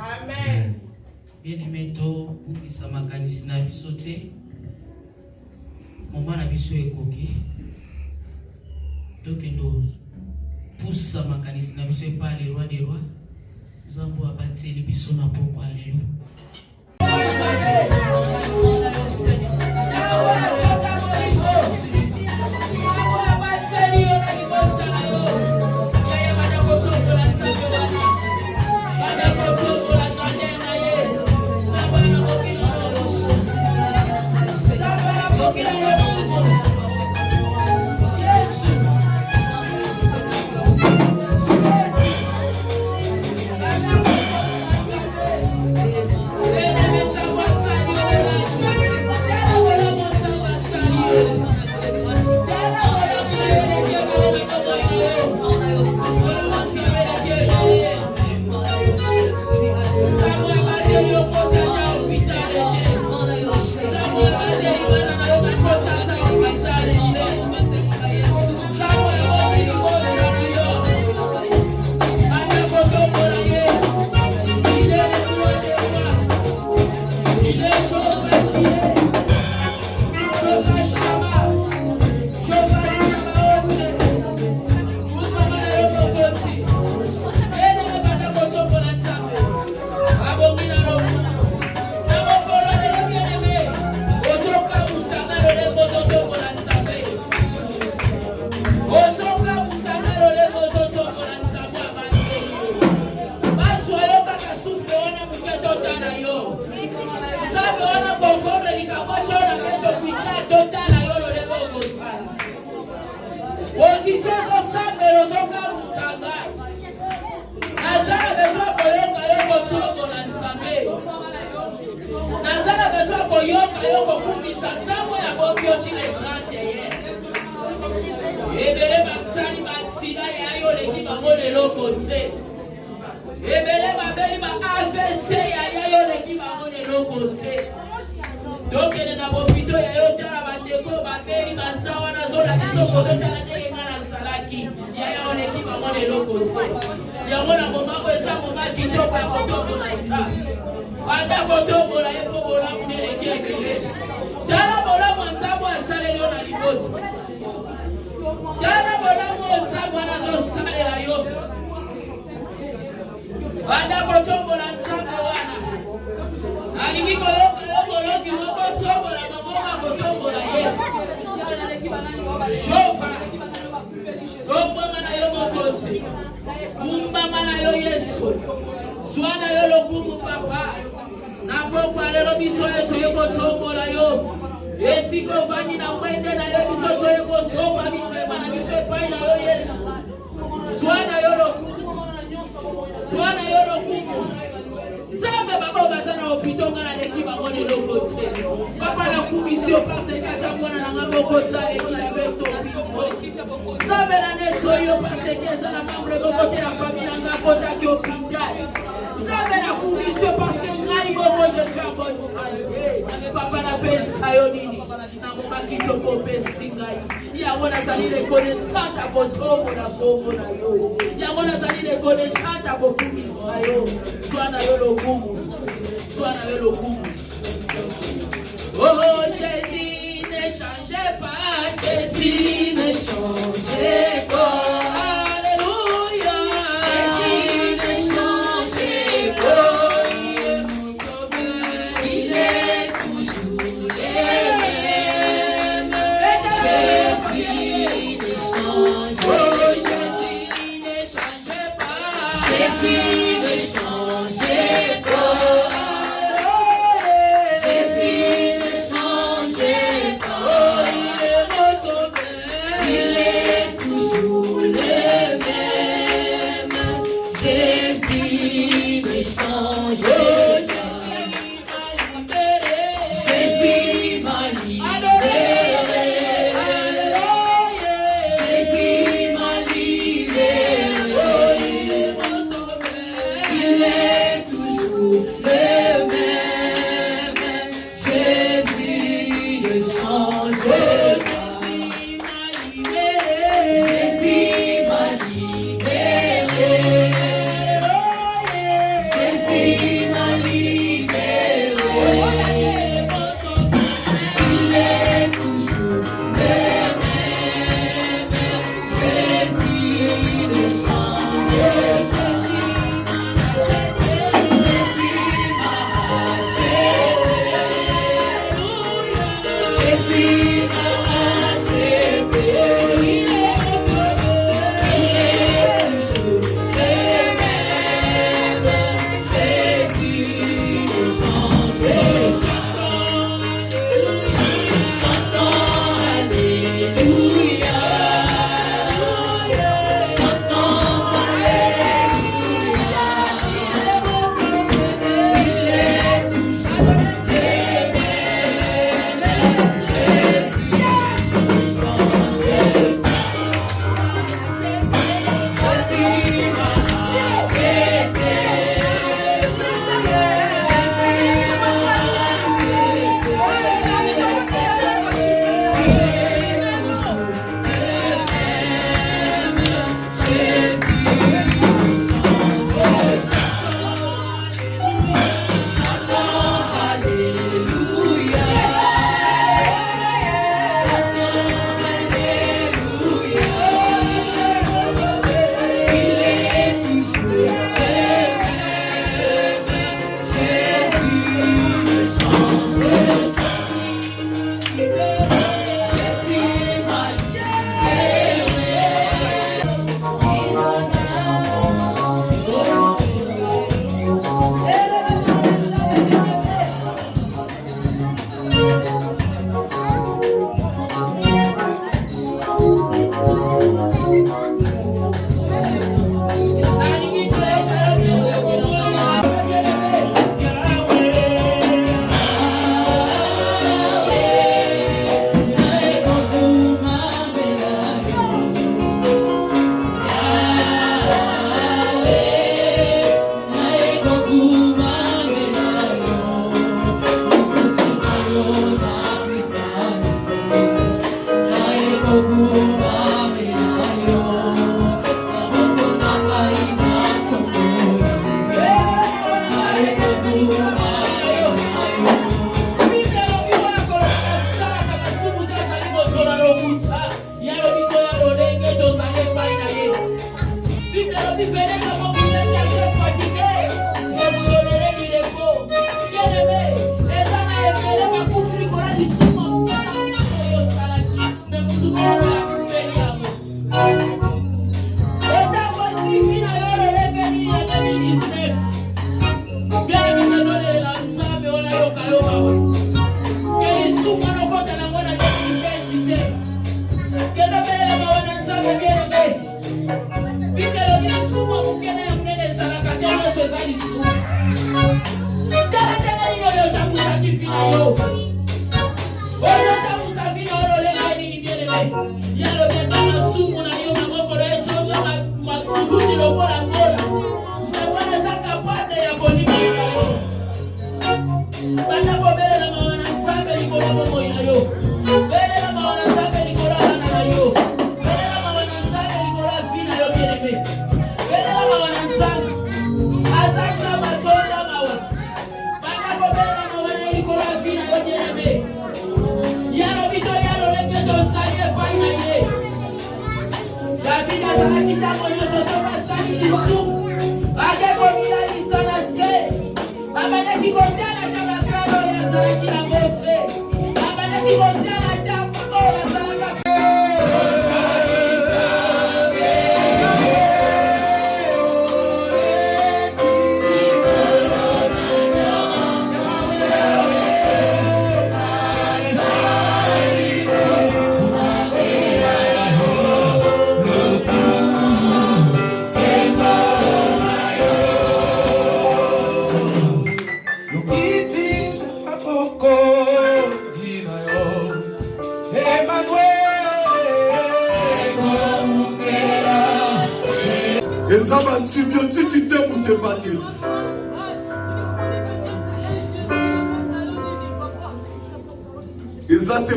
Amen. Bien-aimé to bukisa makanisi na biso te. Moma na biso ekoki. Donc ndo poussa makanisi na biso pa le roi des rois. Zambo abateli biso na poko alléluia. Oh Jésus, ne changez pas, Jésus ne changez pas. Alléluia. Jésus ne changez pas. Il est toujours le même. Jésus ne change pas. Oh Jésus ne changez pas. Jésus ne changez pas.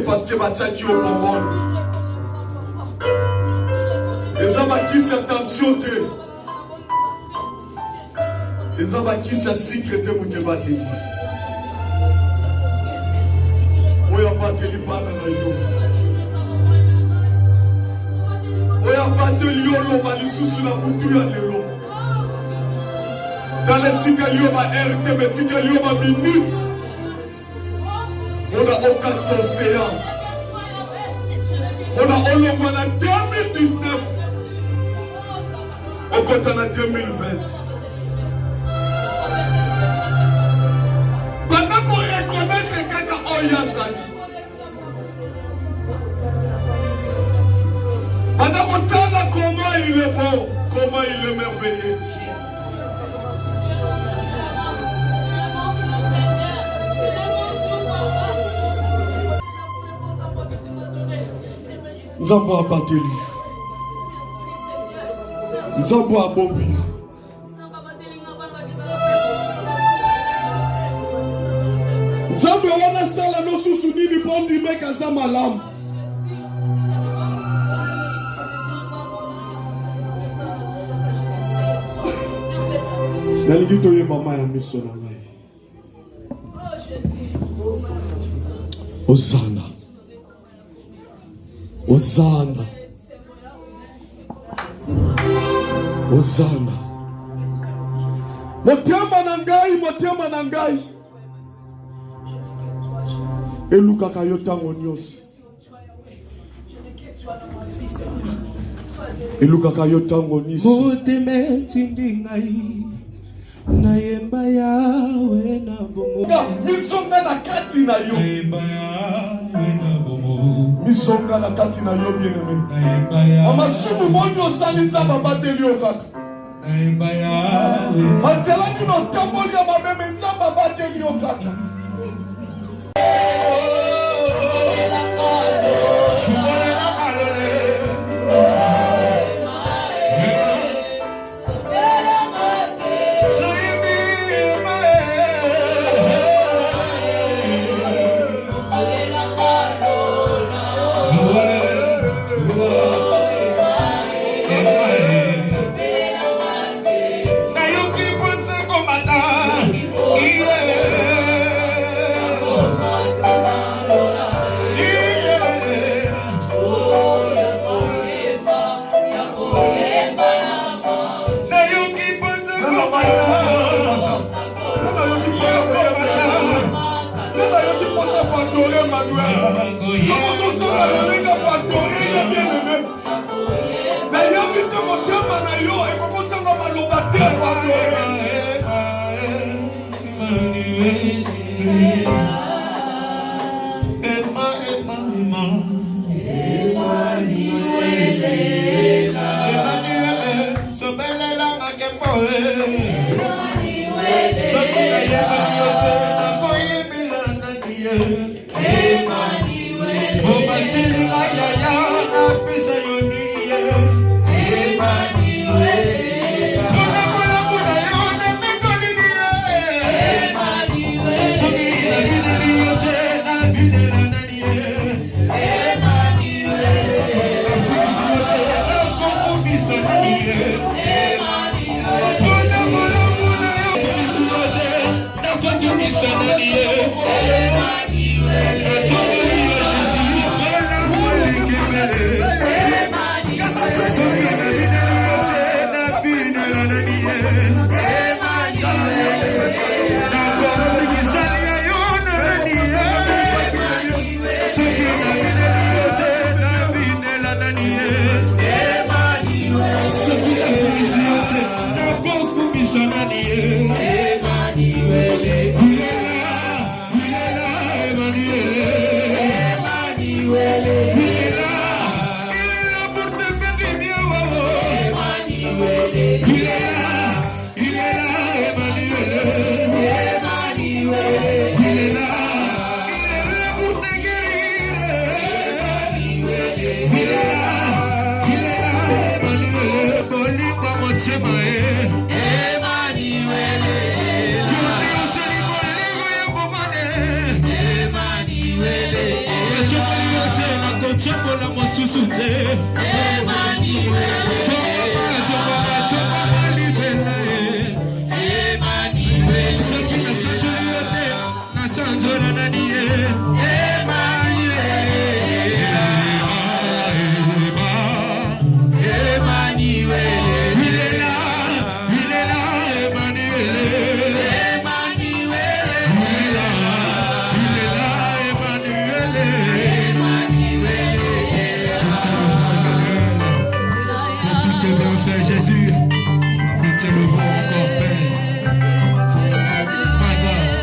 Parce que Bachaki au bonbon. Les hommes à qui cette tension te. Les hommes à qui cette sécurité te battu. Oya bateli bana na yo. Oya bateli yo lo malisusu na butu ya lelo. Dans les tika liyo ba RT, mais tika liyo ba minute. On a au 400 océans. On a au long en 2019. On compte en 2020. Pendant qu'on reconnaît que Kaka Oyazali. Pendant qu'on t'a comment il est bon, comment il est merveilleux. Nzambo abateli. Nzambo abombi. Nzambo wana sala no susu nini bondi meka za malamu. Nalingi toye mama ya miso na ngai. Hosanna. Hosanna. Hosanna. Motema na ngai, motema na ngai. Eluka kayo tango nyonso. Eluka kayo tango nyonso. Motema tindi ngai. Na yemba yawe na bomo. Misonga na kati na yo. Na yemba yawe na bomo. Misonga na kati na yo bien-aimé. Mama sumu bonyo salisa babateli yo kaka. Na yemba yawe. Matela kino tamboli ya mabeme nzamba bateli yo kaka. kaka pour adorer Emmanuel. Soki ozosala yolinga pour adorer ye bien-aimé. Nayebi te motema na yo ekokosanga maloba te pour adorer. Jésus, nous te levons encore, Père. My God.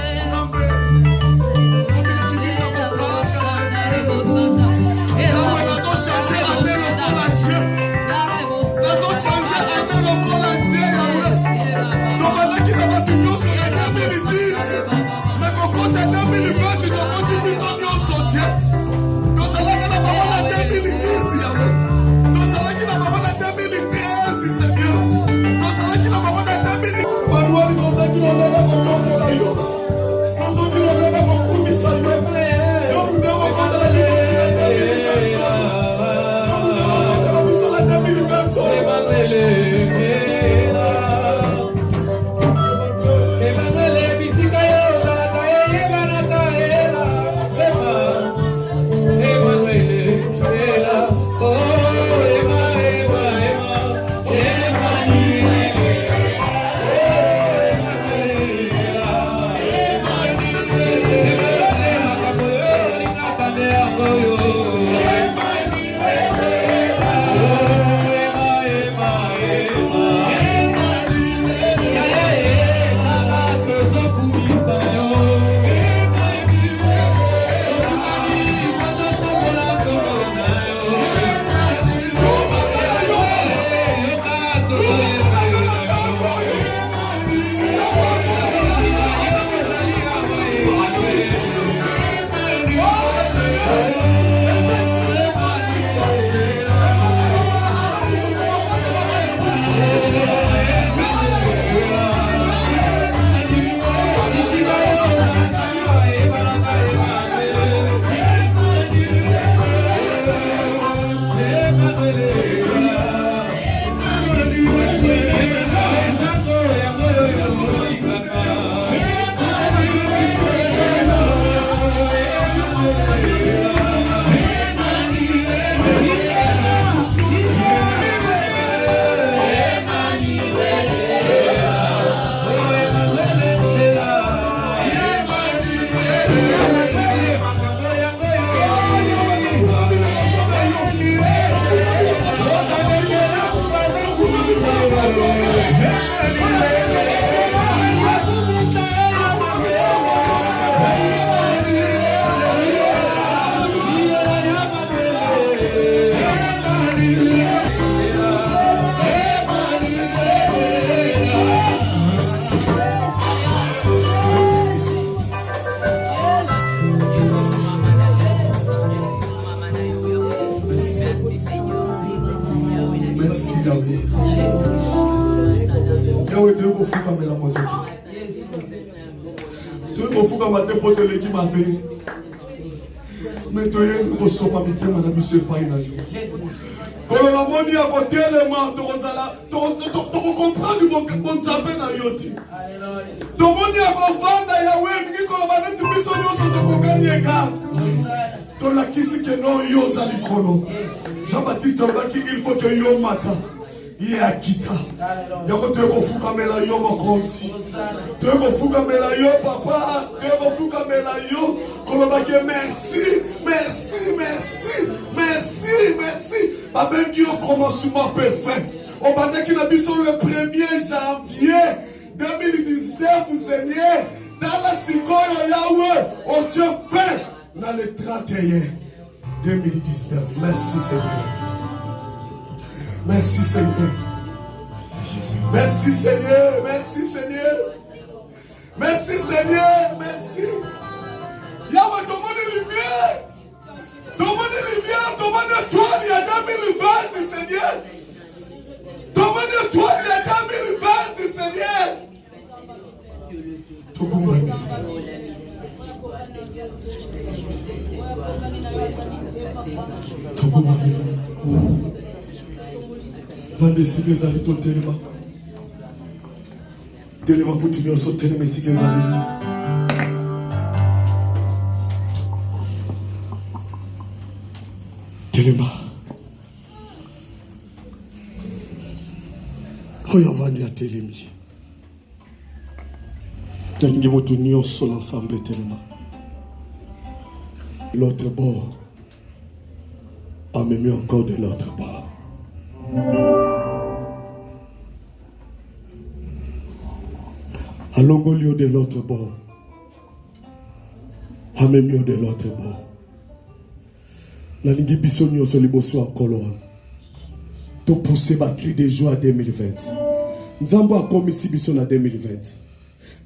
tu es au fou comme la montée. Tu es au fou comme la dépote de l'équipe à B. Mais tu es au saut pas vite, madame, monsieur Païna. Quand on a moni à côté, les mains, tu comprends du bon sapin à Yoti. Tu moni à vendre à Yahweh, qui qu'on a mis tout le monde sur ton cocagne et car. Tu l'as qui si que non, Yosa Nicolo. Jean-Baptiste, il faut que Yo Mata. Il est à Kita. Il y a tu es au fou comme la Yo Mokonsi. Tu es au fou comme la Yo papa. Tu es au fou comme la Yo. Merci, merci, merci, merci, merci. Amen qui au commencement parfait. On va dire qu'il a mis sur le 1er janvier 2019, Seigneur. Dans la Sikoyo Yahweh, au Dieu fait. Dans le 31 2019. Merci Seigneur. Merci Seigneur. Merci Seigneur. Merci Seigneur. Merci Seigneur. Merci. Yahweh, demande lumière. Demande lumière. Demande étoile. Il y a 2020, Seigneur. Demande étoile. Il y a 2020, Seigneur. Va décider d'aller ton téléma. Téléma pour te dire sur téléma si tu veux aller. Téléma. Oh, il va dire télémi. Nous avons tout mis sur l'ensemble téléma. L'autre bord a même encore de l'autre bord. Allons au lieu de l'autre bord. A même de l'autre bord. La ligue bisogno sur les bossos en colonne. Tout pousser ma cri de joie 2020. Nous a commis si bisogno en 2020.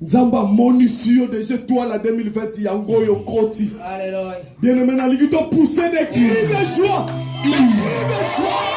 Nzamba monisio déjà toi la 2020 yango yo koti. Alléluia. Bien aimé na ligue to pousser des cris de joie. Des cris de joie.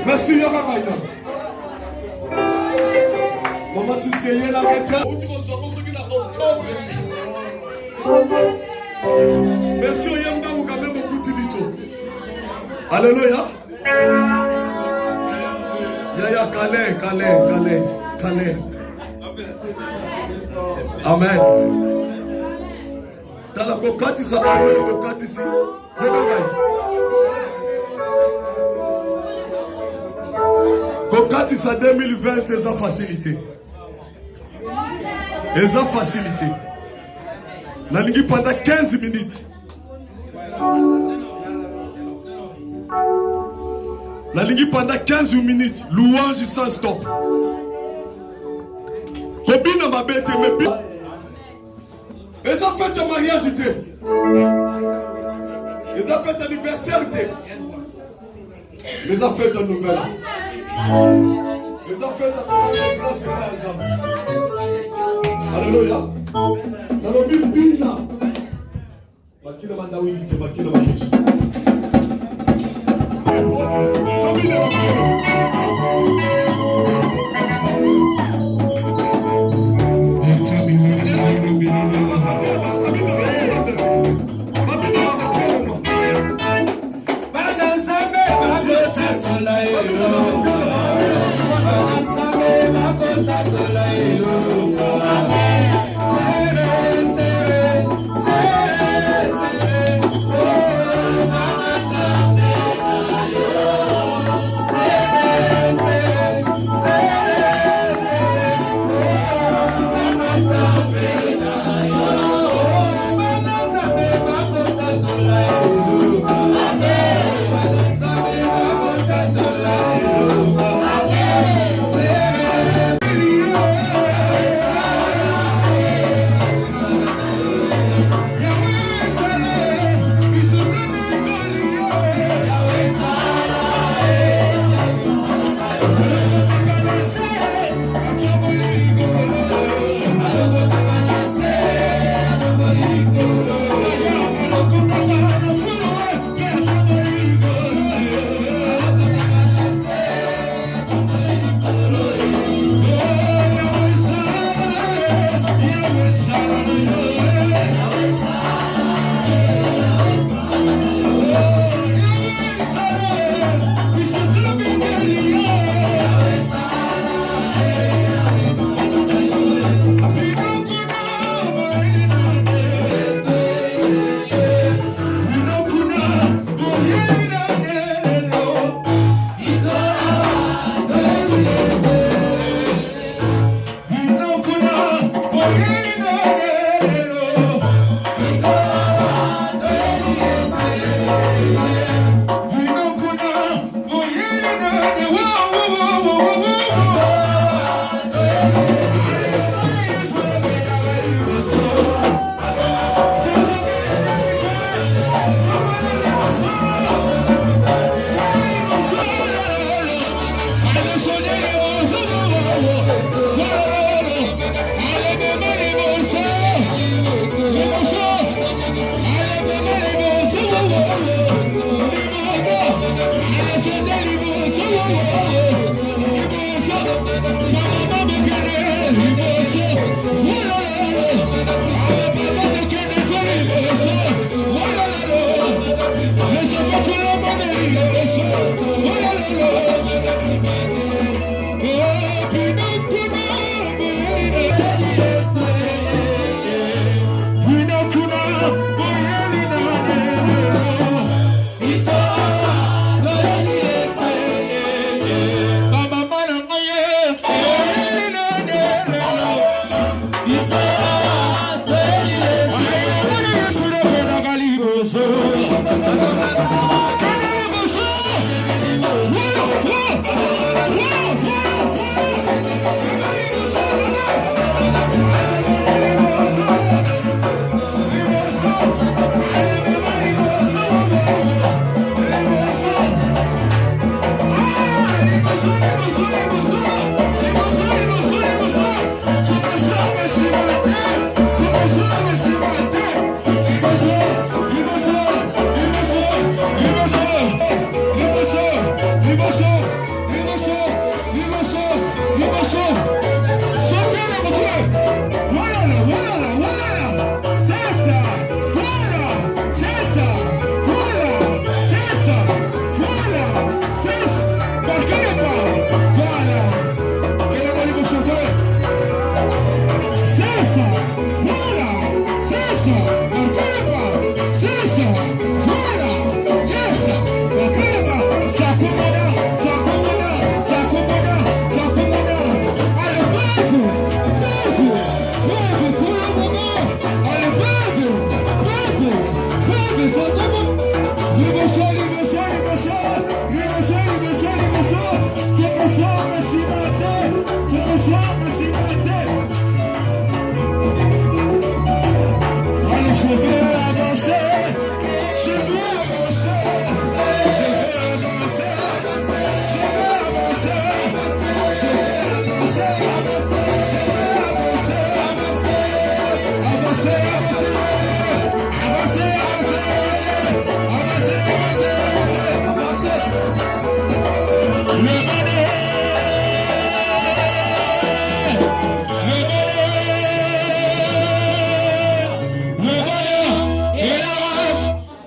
Merci Yaka Maïna. Maman Siske yé la retraite. Merci Oyemba Mukame Mokuti Biso. Alléluia. Yaya Calais. Amen. Dans la kokati sa kokati ici. Kokati sa 2020 c'est sa facilité. Et sa facilité. La ligue pendant 15 minutes. La ligue pendant 15 minutes. Louange sans stop. Kobina ma bête me bien. Et ça fait un mariage. Et ça fait un anniversaire. Et ça fait un nouvel an. Et ça fait un grâce et pas ensemble. Alléluia. Dans le Bible, bakina mandawi te bakina ma Yesu. Kabila la bakina.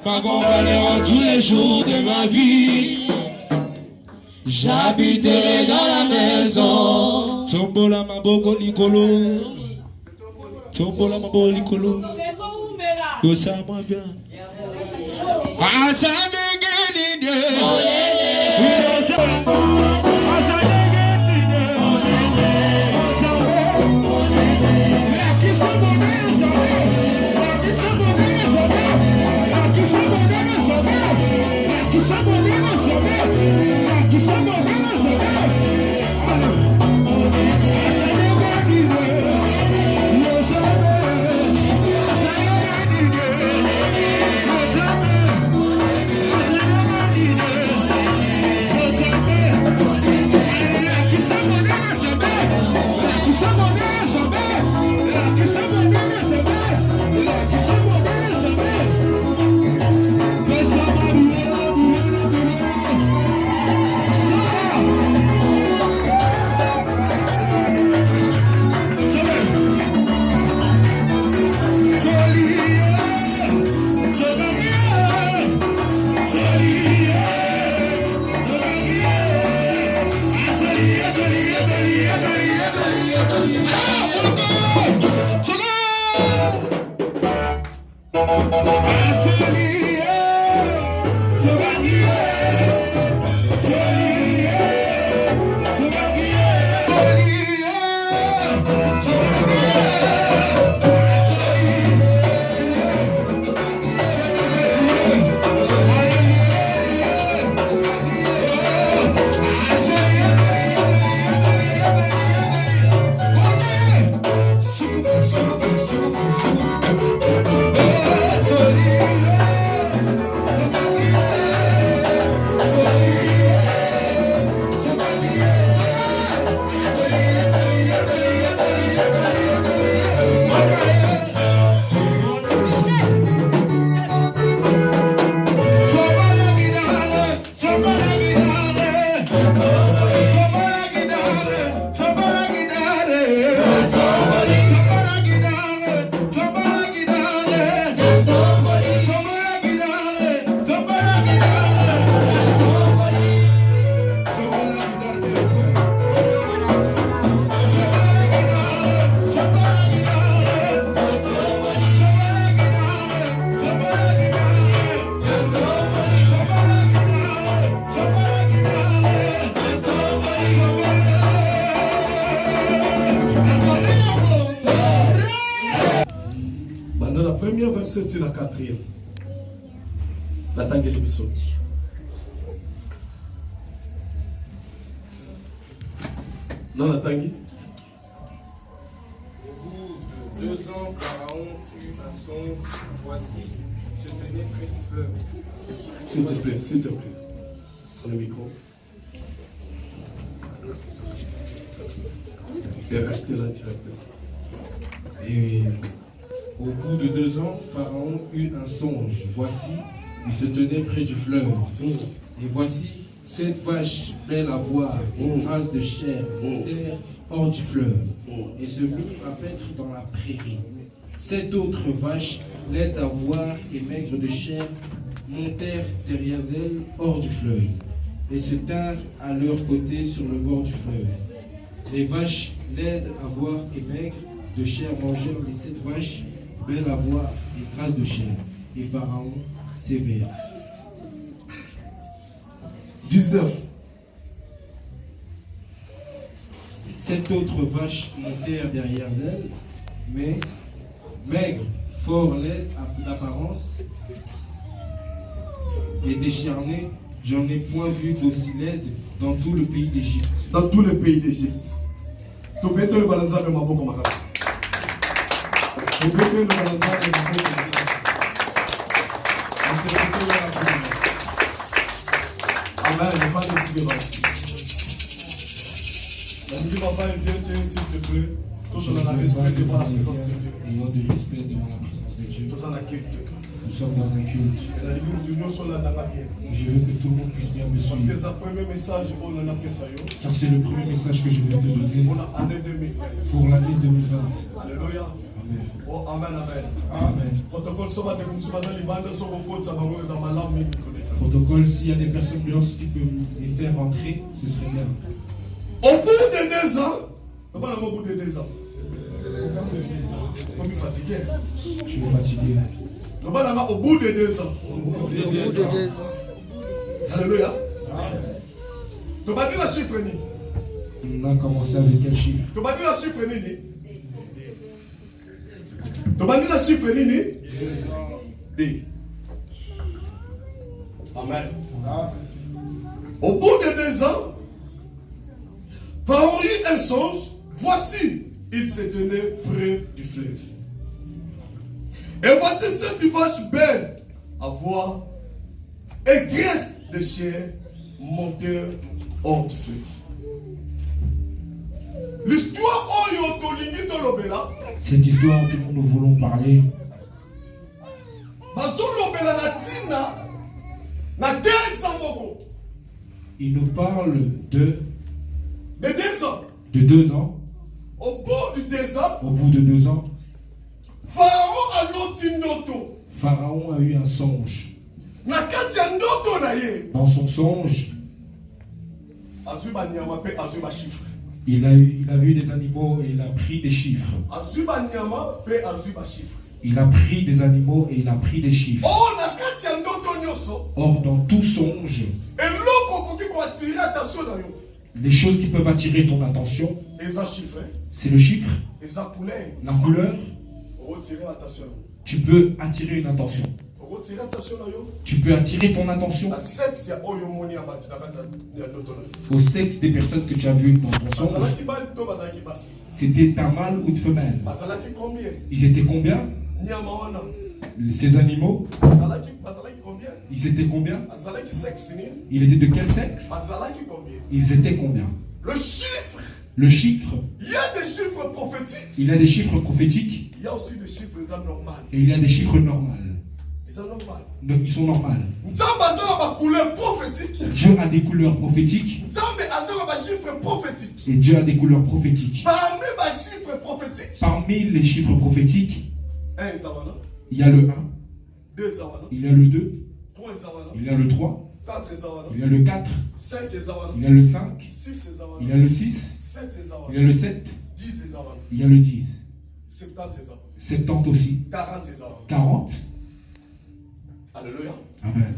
m'accompagnera tous les jours de ma vie. J'habiterai dans la maison. Tombola maboko likolo. Tombola maboko likolo. Yo ça moi bien. C'est la quatrième. La tangue de l'épisode. Non, la tangue. Au bout de 2 ans, Pharaon eut un songe. Voici, se tenait près du fleuve. S'il te plaît, s'il te plaît. Prends le micro. Et restez là directement. Et au bout de 2 ans, Pharaon eut un songe. Voici, il se tenait près du fleuve. Et voici, 7 vaches belles à voir, races de chair, montèrent hors du fleuve, et se mirent à paître dans la prairie. 7 autres vaches, laides à voir et maigres de chair, montèrent derrière elles hors du fleuve, et se tinrent à leur côté sur le bord du fleuve. Les vaches, laides à voir et maigres de chair, mangèrent les 7 vaches belles à voir et grasses de chair, et Pharaon sévère. 19. 7 autres vaches montèrent derrière elles, mais maigres, fort laides d'apparence et décharnées, j'en ai point vu d'aussi laides dans tout le pays d'Égypte. Dans tout le pays d'Égypte. Tu peux te le balancer avec ma boca comme ça. Tu peux te le balancer avec ma boca comme ça. Amen. Ne pas décider. Dis papa, viens s'il te plaît. Toujours dans la respect devant la présence de Dieu. Ayant du respect devant la présence de Dieu. Tous en culte. Nous sommes dans un culte. Je veux que tout le monde puisse bien me Parce que suivre. c'est le premier message qu'on a appris ça. Car c'est le premier message que je vais te donner Pour l'année 2020. pour l'année 2020. Alléluia. Amen. Amen. Oh, amen, amen. Amen. Protocole, ça va devenir sur la bande, sur le code, ça va vous avoir l'alarme. Protocole, s'il y a des personnes dehors, si tu peux les faire rentrer, ce serait bien. Au bout de 2 ans, au bout de 2 ans, je suis fatigué. Tu es fatigué. Au bout de 2 ans. Au bout de 2 ans. Alléluia. Tu vas dire la chiffre. On a commencé avec quel chiffre? Tu vas dire la chiffre. Tu vas dire la chiffre. 2. Amen. Au bout de 2 ans, Pharaon eut un songe. Voici, il se tenait près du fleuve. Et voici 7 vaches belles à voir et graisses de chair montèrent hors du fleuve. L'histoire cette histoire dont nous voulons parler, il nous parle de 2 ans. Au bout de 2 ans, Au bout de 2 ans, Pharaon Pharaon a eu un songe. Dans son songe, il a vu des animaux et il a pris des chiffres. Il a pris des animaux et il a pris des chiffres. Or, dans tout songe, les choses qui peuvent attirer ton attention, c'est le chiffre, la couleur. Tu peux attirer une attention. Tu peux attirer ton attention au sexe des personnes que tu as vues dans ton songe. C'était un mâle ou une femelle. Ils étaient combien? Ces animaux, ils étaient combien? Ils étaient de quel sexe? Ils étaient combien? Le chiffre, il y a des chiffres prophétiques. il y a des chiffres prophétiques. Il y a aussi des chiffres normaux. Et il y a des chiffres normaux. Ils sont normaux. Donc ils sont normaux. Prophétique. Dieu a des couleurs prophétiques. Et Dieu a des couleurs prophétiques. Parmi les chiffres prophétiques, il y a le 1, il y a le 2, il y a le 3, il y a le 4, il y a le 5, il y a le 6, il y a le 7, il y a le 10, 70 aussi, 40. Alléluia. Amen.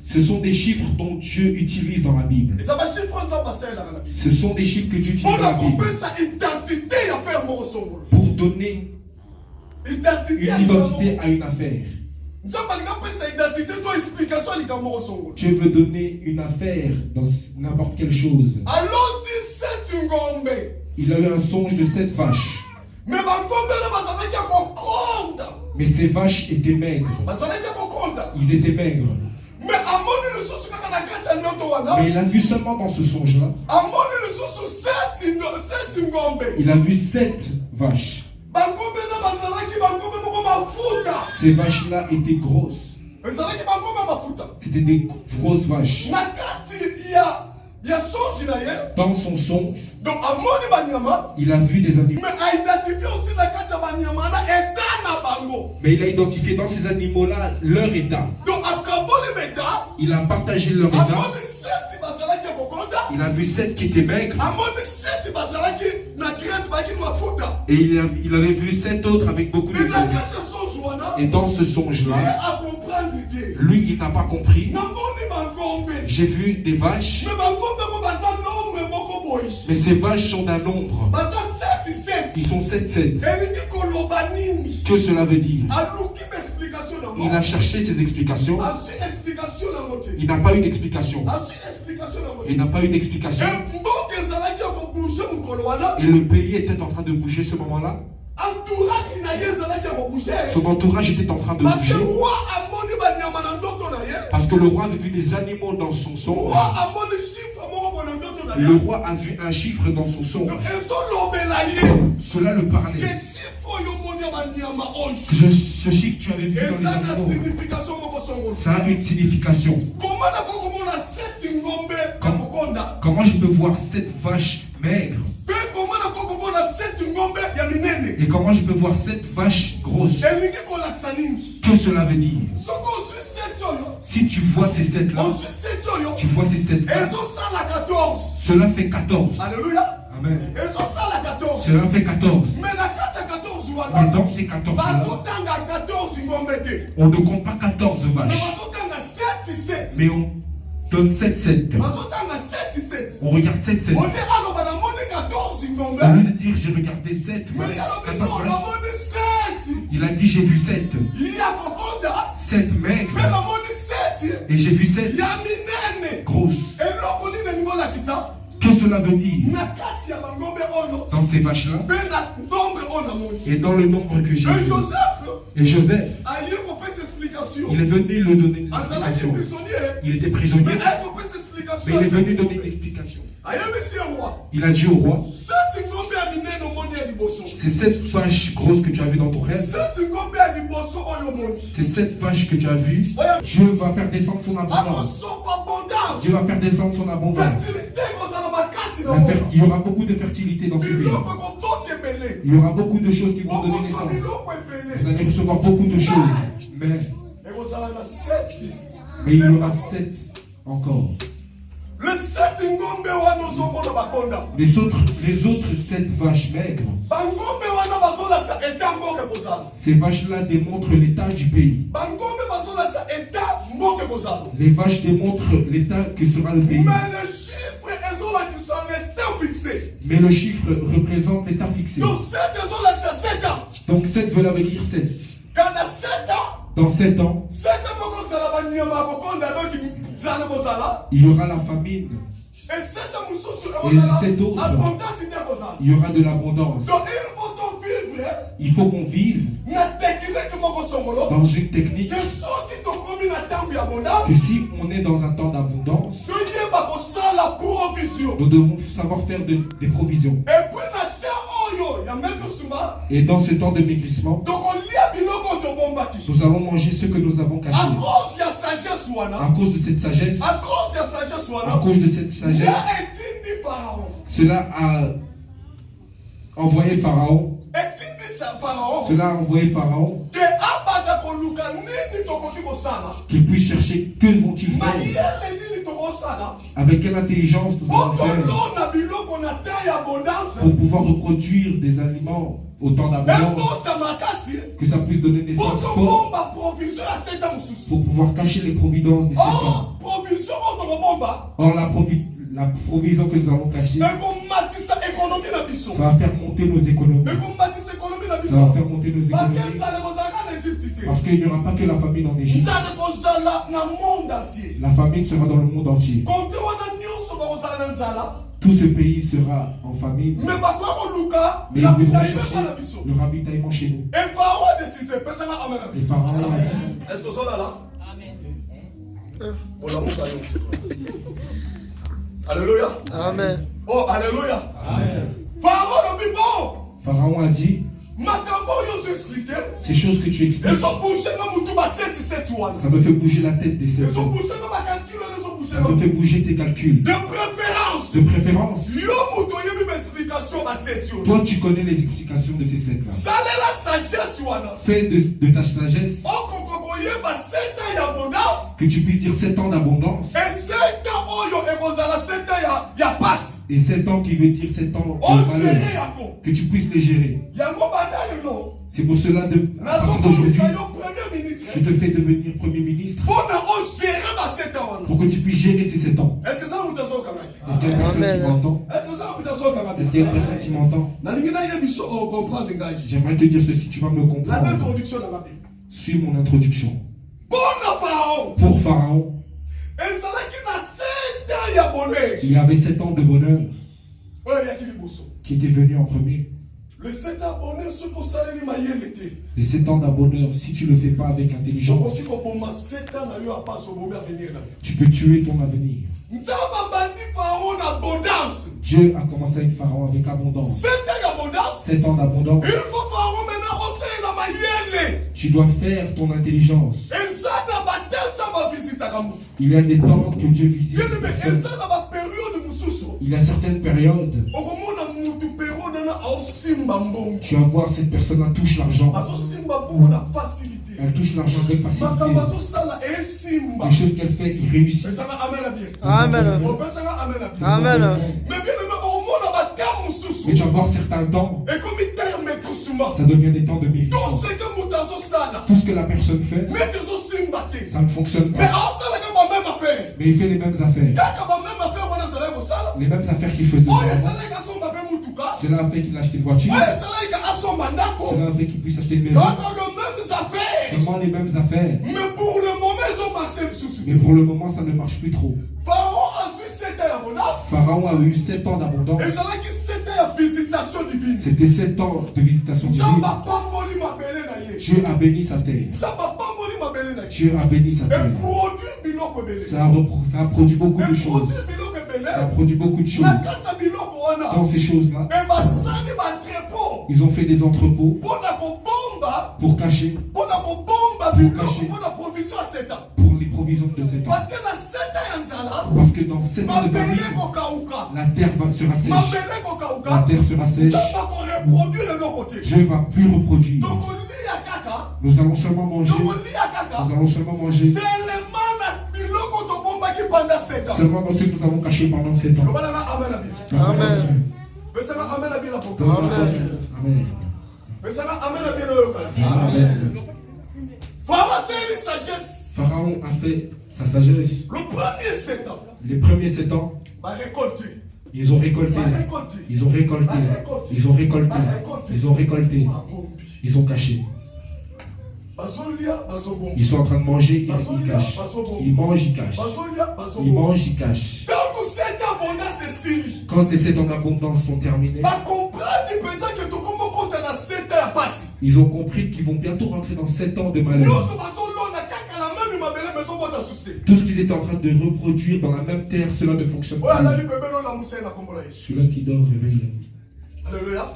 Ce sont des chiffres dont Dieu utilise dans la Bible. Ce sont des chiffres que tu utilises dans la Bible pour donner une identité à une affaire. Dieu veut donner une affaire dans n'importe quelle chose. Il a eu un songe de 7 vaches. Mais ces vaches étaient maigres. Ils étaient maigres. Mais il a vu seulement dans ce songe-là. Il a vu 7 vaches. Ces vaches-là étaient grosses. C'était des grosses vaches. Dans son songe, il a vu des animaux. Mais il a identifié dans ces animaux-là leur état. Il a partagé leur état. Il a vu 7 qui étaient maigres. Et il avait vu 7 autres avec beaucoup de graisse. Et dans ce songe-là, lui, il n'a pas compris. J'ai vu des vaches. Mais ces vaches sont d'un nombre. Ils sont 7. Que cela veut dire? Il a cherché ses explications. Il n'a pas eu d'explication. Il n'a pas eu d'explication. Et le pays était en train de bouger ce moment-là. Son entourage était en train de bouger. Parce que le roi avait vu des animaux dans son songe. Le roi a vu un chiffre dans son songe. Cela le parlait. Ce chiffre que tu avais vu dans les animaux, ça a une signification. Comment je peux voir 7 vaches maigres? Et comment je peux voir 7 vaches grosses? Que cela veut dire? Si tu vois ces 7 là, tu vois ces 7 vaches, cela fait 14. Alléluia. Amen. Cela Cela fait 14. Mais Et dans ces 14 là, on ne compte pas 14 vaches, mais on donne 7. On regarde 7. Au lieu de dire j'ai regardé 7 vaches, 14 vaches, il a dit j'ai vu 7. 7 maigres. Et j'ai vu 7 grosses. Que cela veut dire? Dans ces vaches-là, et dans le nombre que j'ai vu. Et Joseph, il est venu le donner une explication. Il était prisonnier, mais il est venu donner une explication. Il a dit au roi, c'est 7 vaches grosses que tu as vues dans ton rêve. C'est 7 vaches que tu as vues. Dieu va faire descendre son abondance. Dieu va faire descendre son abondance. Il y aura beaucoup de fertilité dans ce pays. Il y aura beaucoup de choses qui vont donner naissance. Vous allez recevoir beaucoup de choses. Mais il y aura 7 encore. Les autres 7 vaches maigres, ces vaches-là démontrent l'état du pays. Les vaches démontrent l'état que sera le pays. Mais le chiffre représente l'état fixé. Donc 7 veut dire 7. Dans 7 ans, il y aura la famine. Et 7 autres, il y aura de l'abondance. Il faut qu'on vive dans une technique que si on est dans un temps d'abondance, nous devons savoir faire des provisions. Et dans ce temps de maigrissement, nous allons manger ce que nous avons caché. À cause de cette sagesse, cela a envoyé Pharaon. Cela a envoyé Pharaon qu'il puisse chercher que vont-ils faire. Avec quelle intelligence nous allons faire pour pouvoir reproduire des aliments au temps d'abondance, que ça puisse donner naissance fort, pour pouvoir cacher les providences des 7 ans. Or la provision que nous avons cachée, ça va faire monter nos économies. Ça va faire monter nos économies. Parce qu'il n'y aura pas que la famine en Égypte. La famine sera dans le monde entier. Tout ce pays sera en famine. Mais ils devront chercher le ravitaillement chez nous. Et Pharaon a dit, est-ce que vous êtes là? Alléluia. Amen. Oh, alléluia. Amen. Pharaon a dit, ces choses que tu expliques, ça me fait bouger la tête des 7 ans. Ça me fait bouger tes calculs. De préférence. Toi, tu connais les explications de ces 7 là. Fais de ta sagesse que tu puisses dire 7 ans d'abondance. Et 7 ans qui veut dire 7 ans de valeur. Que tu puisses les gérer. C'est pour cela, à partir d'aujourd'hui, je te fais devenir Premier ministre. Pour que tu puisses gérer ces 7 ans. Est-ce qu'il y a une personne qui m'entend? Est-ce qu'il y a une personne qui m'entend? J'aimerais te dire ceci, tu vas me comprendre. Suis mon introduction. Pour Pharaon, il y avait 7 ans de bonheur qui étaient venus en premier. Les 7 ans de bonheur, si tu ne le fais pas avec intelligence, tu peux tuer ton avenir. Dieu a commencé avec Pharaon avec abondance. 7 ans d'abondance. Tu dois faire ton intelligence. Il y a des temps que Dieu visite. Il y a certaines périodes simba mbongo. Tu vas voir cette personne-là touche l'argent. Bazo simba mbongo na facilité. Elle touche l'argent avec facilité. Makambo bazo sala e simba. Les choses qu'elle fait, il réussit. Mais ça va amen à bien. Amen. On peut ça va amen à bien. Amen. Mais bien au monde va terme sous. Mais tu vas voir certains temps, Et comme il terme tout souvent. ça devient des temps de Tout médisance. ce que mutazo sala. Tout ce que la personne fait, Mais tu zo simba te. ça ne fonctionne Mais pas. en sala ka ba même affaire. Mais il fait les mêmes affaires. Kaka ba même affaire wana sala ko sala. Les mêmes affaires qu'il faisait Oye avant. sala ka somba be mutuka. Cela a fait qu'il a acheté une voiture. Oye sala ka asomba ndako. Cela a fait qu'il puisse acheter une maison. Kaka le même affaire. Seulement les mêmes affaires. Mais pour le moment ils ont marché sous. Mais pour le moment, ça ne marche plus trop. Pharaon a vu 7 ans d'abondance. Pharaon a eu 7 ans d'abondance. Et ça là qui 7 ans de visitation divine. C'était 7 ans de visitation divine. Zamba pamboli mabele na ye. Dieu a béni sa terre. Zamba pamboli mabele na ye. Dieu a béni sa terre. Et produit biloko belé. Ça a produit beaucoup de Et choses. produit biloko belé. Ça a produit beaucoup de choses. Na kata biloko wana. Dans ces choses-là, Et basali ba entrepôt. ils ont fait des entrepôts Pona ko bomba. pour cacher, Pona ko bomba biloko. Pona provision à 7 ans. pour les provisions de 7 ans. Parce que na 7 ans ya nzala. Parce que dans 7 ans de Mabele famine, ko kauka. la terre sera sèche. Mabele ko La kauka. terre sera sèche. Zamba ko reproduire le côté. Dieu ne va plus reproduire. Donc on lit à kaka. Nous allons seulement manger. Donc on lit à kaka. Nous allons seulement manger. Seulement na biloko to bomba qui pendant 7 ans. Seulement dans ce que nous avons caché pendant 7 ans. Voilà na amen la Bible. Amen. Mais ça va amen la Bible la pour Amen. Mais ça va amen la Bible au cas. Amen. Pharaon c'est une sagesse. Pharaon a fait sa sagesse. Le premier 7 ans, Les premiers 7 ans, va récolter. ils ont récolté. Va récolter. Ils ont récolté. Ils ont récolté. Ils ont récolté. Va bombi. Ils ont caché. Bazolia, bazobombi. Ils sont en train de manger, ils cachent. Ils mangent, ils cachent. Bazolia, Ils bazobombi. mangent, ils cachent. Quand vous 7 ans abondance c'est sili. Quand les 7 ans d'abondance sont terminés, Va comprendre peut-être que tu comment quand tu as 7 ans à passer. ils ont compris qu'ils vont bientôt rentrer dans 7 ans de malheur. Nous sommes bazolona kaka la même mabele maison bota susté. Tout ce qu'ils étaient en train de reproduire dans la même terre, cela ne fonctionne Ouais, la plus. vie bébé la moussa na kombola Yesu. Celui qui dort, réveille-le. Alléluia.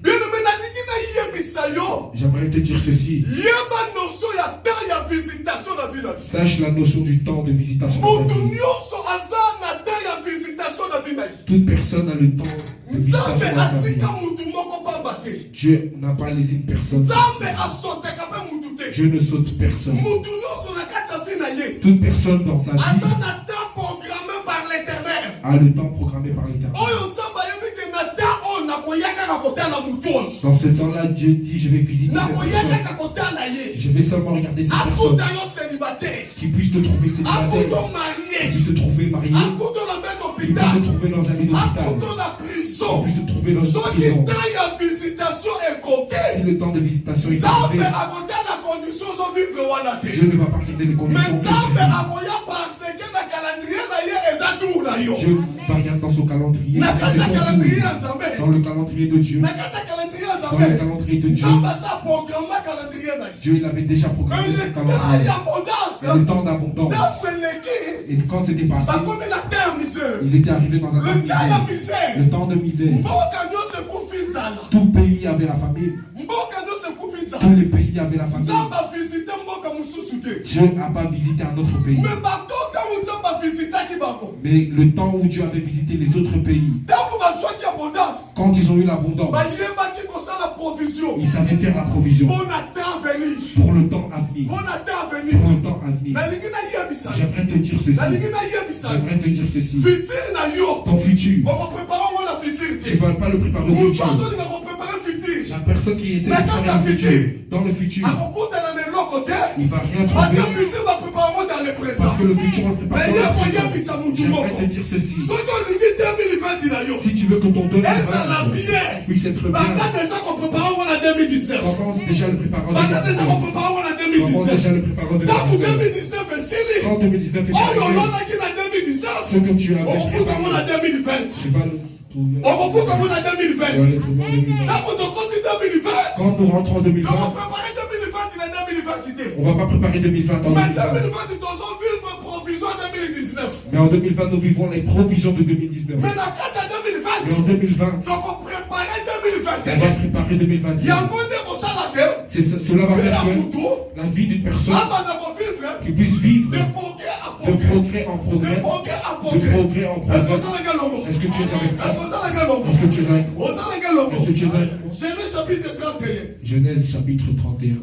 Bien aimé na niki na yebisa yo. J'aimerais te dire ceci. Yeba notion ya temps ya visitation na vie na vie. Sache la notion du temps de visitation. dans ta Mutu vie. nyonso aza na temps ya visitation na vie na vie. Toute personne a le temps de visitation Nzambe dans sa vie. atika mutu moko pamba te. Dieu n'a pas laissé une personne. Nzambe asoteka pe mutu te. Dieu ne saute personne. Mutu nyonso na kati ya vie na ye. Toute personne dans sa vie Aza na temps programmé par l'Éternel. a le temps programmé par l'Éternel. Oyo Nzambe ayebi ke na temps oyo nakoya kaka kotala mutu oyo. Dans ce temps-là, Dieu dit, je vais visiter cette Nakoya personne. kaka kotala ye. Je vais seulement regarder cette personne Akuta yo célibataire. qui puisse te trouver célibataire, Akuto qui marié. puisse te trouver marié, Akuto na mbele qui puisse hôpital. te trouver dans un lit d'hôpital, Akuto na qui prison. puisse te trouver dans une Soki prison. temps ya visitation ekoke. Si le temps de visitation est Nzambe arrivé, akotala condition ozovivre wana te. Dieu ne va pas regarder les Mais conditions. Nzambe que akoya parce que na calendrier na ye eza tour na yo. Dieu va regarder dans son calendrier. Na kati ya C'est ton calendrier ya tour. Nzambe. Dans le calendrier de Dieu. Na kati ya calendrier ya Dans le Nzambe. calendrier de Dieu. Nzambe asa programme calendrier na ye. Dieu il avait déjà programmé Un ce état calendrier. d'abondance. Et le temps d'abondance. Tafeleki. Et quand c'était passé, Bakomi na terre misère. ils étaient arrivés dans un temps Le de temps ya misère. misère. Le temps de misère. Mboka nyonso ekufi nzala. Tout pays avait la famine. Mboka nyonso ekufi nzala. Tous les pays avaient la famine. Nzambe avisite mboka mosusu te. Dieu n'a pas visité un autre pays. Mais bato ntango Nzambe avisitaki bango. Mais le temps où Dieu avait visité les autres pays, Ntango bazwaki abondance. quand ils ont eu l'abondance, Bayebaki kosala provision. ils savaient faire la provision Pour na temps venir. pour le temps à venir. Pour na temps venir. Pour le temps à venir. Nalingi nayebisa. J'aimerais te dire ceci. Nalingi nayebisa. J'aimerais te dire ceci. Fitir na yo. Ton futur, Okoprepara ngo na fitir tu te. ne vas pas le préparer au Mutu futur. azolinga koprepara fitir. La personne qui essaie de Mais quand préparer un t'as futur, futur, dans le futur, akokutana na eloko te. il ne va rien Parce que trouver. fitir baprepara ngo dans le présent. Parce que le futur, on le prépare Mais dans ye le présent. koyebisa mutu J'aimerais moko. te dire ceci. Soki olingi 2020 na yo. Si tu veux que ton 2020 Ezala bien. puisse être bien, Banda déjà koprepara ngo na 2019. commence déjà le préparant de Banda déjà 2019. koprepara ngo na Commence déjà 2019. le préparant de Ntango 2019. 2019 esili. Quand 2019 est Oyo arrivé, olonaki na 2019. ce que tu avais Okobuka ngo na préparé, 2020. tu vas le trouver. Okobuka ngo na Tu vas 2020. le trouver en 2020. Ntango tokoti 2020. Quand nous rentrons en 2020, Tokopréparer 2020 na 2020 te. on ne va pas préparer 2020 en Mais 2020. 2020 tozovivre provision 2019. Mais en 2020, nous vivons les provisions de 2019. Mais na kati ya Mais en 2020 2020, tokopréparer on 2021. va préparer 2021. Yango nde kosala te. Cela va Vela faire que mutu la vie d'une personne abanda kovivre qui puisse vivre de progrès à de progrès. progrès en De progrès, progrès à de progrès. progrès en Est-ce que progrès. ça les gars longo? Est-ce que tu es avec moi? Est-ce que ça les gars longo? Est-ce que tu es avec moi? On ça les gars longo? que tu es avec moi? Genèse chapitre 31. Genèse chapitre 31.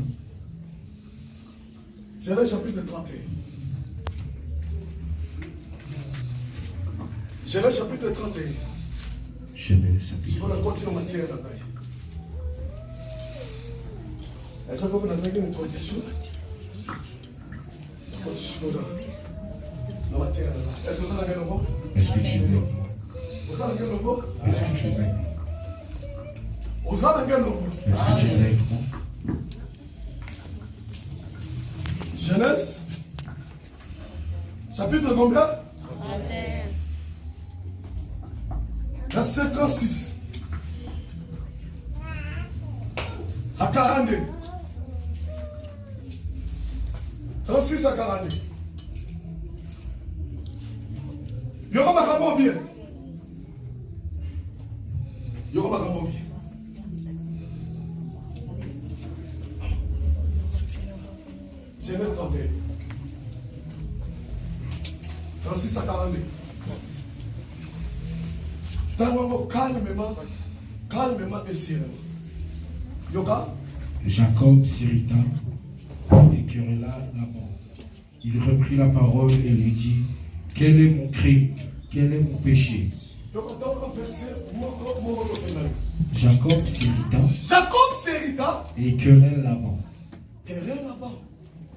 Genèse chapitre 31. Genèse chapitre 31. Genèse Si chapitre. on continue en matière là-bas. Est-ce que vous avez une introduction? Est-ce que vous avez un mot? Est-ce que tu es avec moi? Vous avez un mot? Est-ce que tu es avec moi? Vous avez un mot? Est-ce que tu es avec moi? Genèse chapitre combien? Verset 36 à 42. 36 à 42. Il y aura ma cambo bien. Il y aura ma cambo bien. Genèse 31. 36 à 42. Calmement et sereinement. Yoga? Jacob s'irrita et querella Laban. Il reprit la parole et lui dit, quel est mon crime? Quel est mon péché? Jacob s'irrita et querella Laban.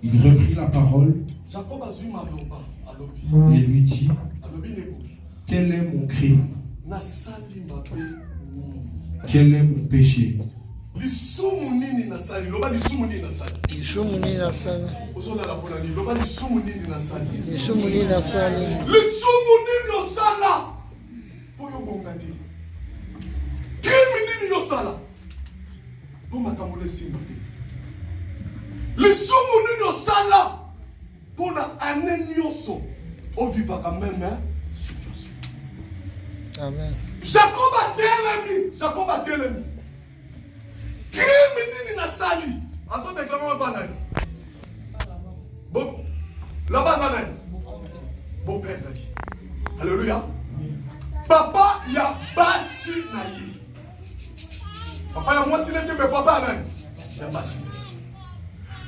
Il reprit la parole et lui dit, quel est mon crime? Quel est mon péché? Amen. Jacob a télémi. Criminel nasali. Aso de comment banane. Bon, la base bon père. Alléluia. Papa ya basi na yi. Papa ya moi silete mais papa même. Ya basi.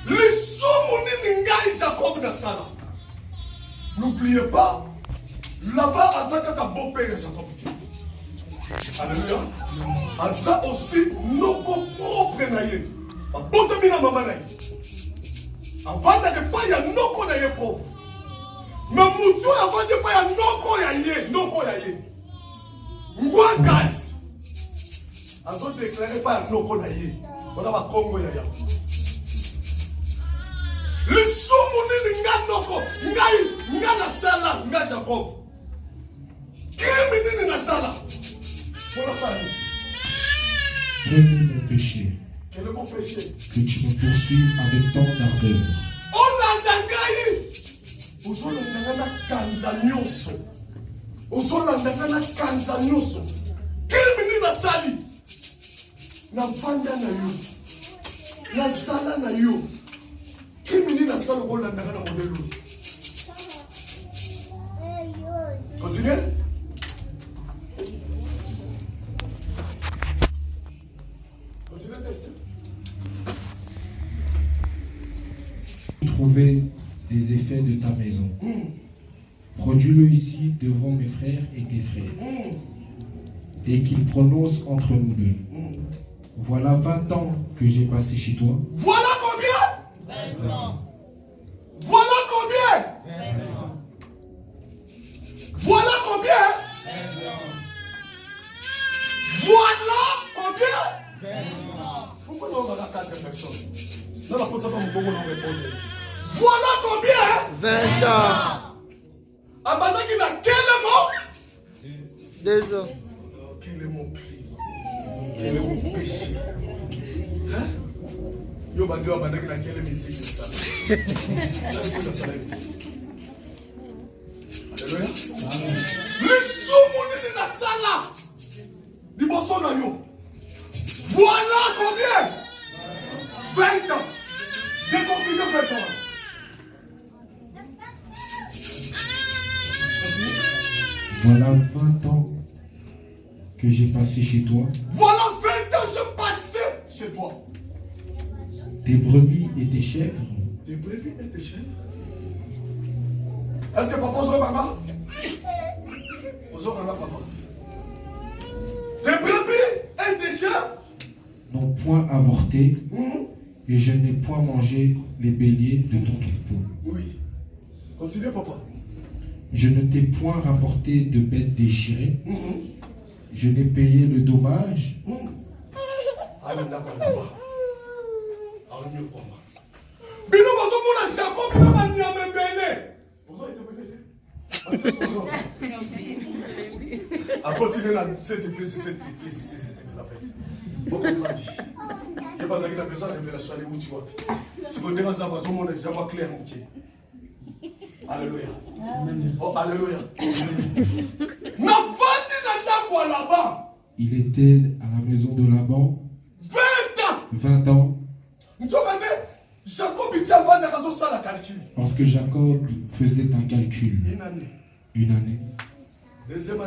Lisumu nini ngai Jacob nasala. N'oubliez pas, là-bas Azaka ka bon père Jacob. Alléluia. Asa aussi noko propre na ye. Abonda mina mama na ye. Avanda ke pa ya noko na ye propre. Mais mutu avanda pa ya noko ya ye. Ngwa gaz. Azo déclarer pa ya noko na ye. Ona ba Kongo ya ya. Lisumu nini nga noko, nga na sala, nga Jacob. Kimi nini na sala? Quel est mon péché? Quel est mon péché? Que tu me poursuives avec tant d'ardeur. Continuez. Trouver des effets de ta maison. Produis-le ici devant mes frères et tes frères, et qu'ils prononcent entre nous deux. Voilà 20 ans que j'ai passé chez toi. Voilà combien? 20 ans. Voilà combien? 20 ans. Voilà combien? 20 ans. Voilà combien? 20 ans. Pourquoi on a 4 personnes? Non, la pose pas mon bon nom répondre. Voilà combien? 20 ans. Abandonne qui n'a quel mot? 2 ans. Quel est mon prix? Quel est mon péché? Hein? Yo bandio abandonne qui n'a quel musique de ça? Alléluia. Le soumoni de la sala. Du bosson na yo. Voilà combien? 20 ans. Décomprisez 20 ans. Voilà 20 ans que j'ai passé chez toi. Voilà 20 toi. Tes brebis et tes chèvres. Tes brebis et tes chèvres. Est-ce que papa ozo mama? Ozo mama papa. Tes brebis et tes chèvres N'ont point avorté, et je n'ai point mangé les béliers de ton troupeau. Oui. Continuez papa. Je ne t'ai point rapporté de bêtes déchirées. Je n'ai payé le dommage. Allez, d'accord, là-bas. Allez, mieux pour moi. Bino, bozo, mon Jacob, il m'a dit à me béné. Bozo, il te béné. À continuer là, cette église ici, c'était la fête. Beaucoup de dit. Il n'y a pas besoin de révélation, allez où tu vois. Si vous dérange, bozo, mon déjà moi clair, mon pied. Alléluia. Oh, alléluia. Là-bas. Il était à la maison de Laban 20 ans. Lorsque Jacob faisait un calcul. Une année. Deuxième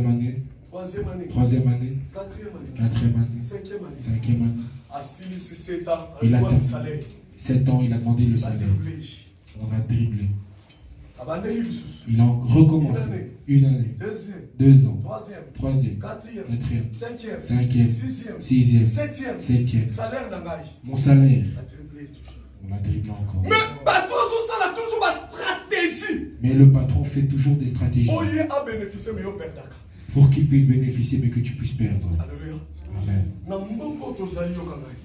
année. Troisième année. Quatrième année. Cinquième année. Il a 7 ans, il a demandé le salaire. On a dribblé. Il a recommencé. Une année. 2 ans. Troisième. Quatrième. Cinquième. Sixième. Septième. Mon salaire. On a dribblé encore. Mais le patron fait toujours des stratégies pour qu'il puisse bénéficier mais que tu puisses perdre. Amen.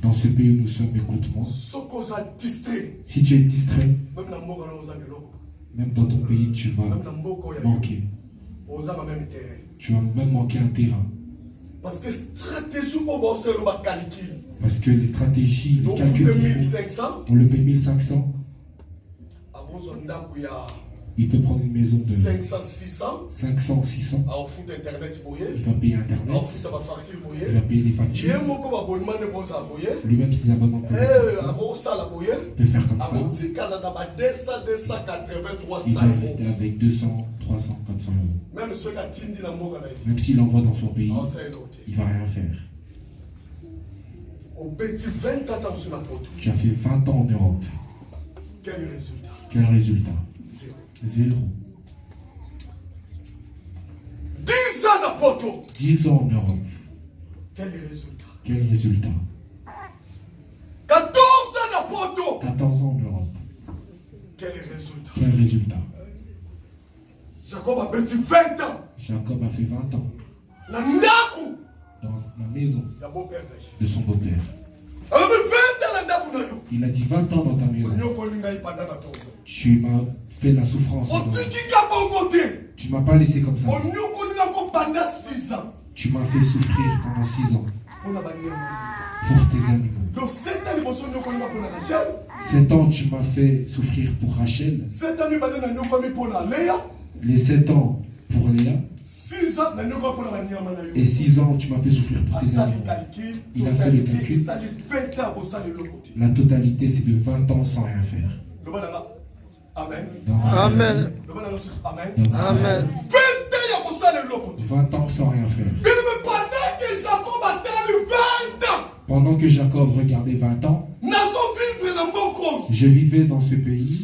Dans ce pays où nous sommes, écoute-moi. Si tu es distrait, même dans ton pays, tu vas manquer. Tu vas même manquer un terrain. Parce que les stratégies, les calculs, on le paye 1500. Il peut prendre une maison de 500, 600. Il va payer Internet. Il va payer les factures. Lui-même, ses abonnements peuvent faire comme ça. Il va rester avec 200, 300, 400 euros. Même s'il envoie dans son pays, il ne va rien faire. Tu as fait 20 ans en Europe. Quel résultat? Zéro. 10 ans en Europe. Quel résultat? 14 ans en Europe. Quel résultat? Jacob a fait 20 ans. Jacob a fait 20 ans. Dans la maison de son beau-père. Il a dit 20 ans dans ta maison. Tu m'as fait la souffrance. Tu ne m'as pas laissé comme ça. Tu m'as fait souffrir pendant 6 ans. Pour tes animaux. 7 ans, tu m'as fait souffrir pour Rachel. Les 7 ans pour Léa. Et 6 ans, tu m'as fait souffrir pour tes animaux. Il a fait le calcul. La totalité, c'est de 20 ans sans rien faire. Amen. Amen. Amen. 20 ans sans rien faire. Pendant que Jacob regardait 20 ans, je vivais dans ce pays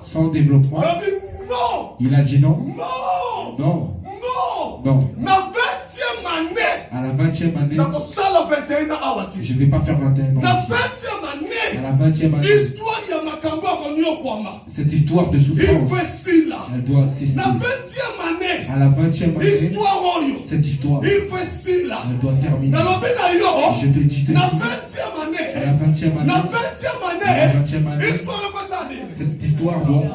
sans développement. Il a dit non. Non. Non. À la 20e année, je ne vais pas faire 21 ans. À la 20e année, cette histoire de souffrance, elle doit cesser. À la 20e année, cette histoire, elle doit terminer. Je te dis ceci. À la 20e année, cette histoire doit.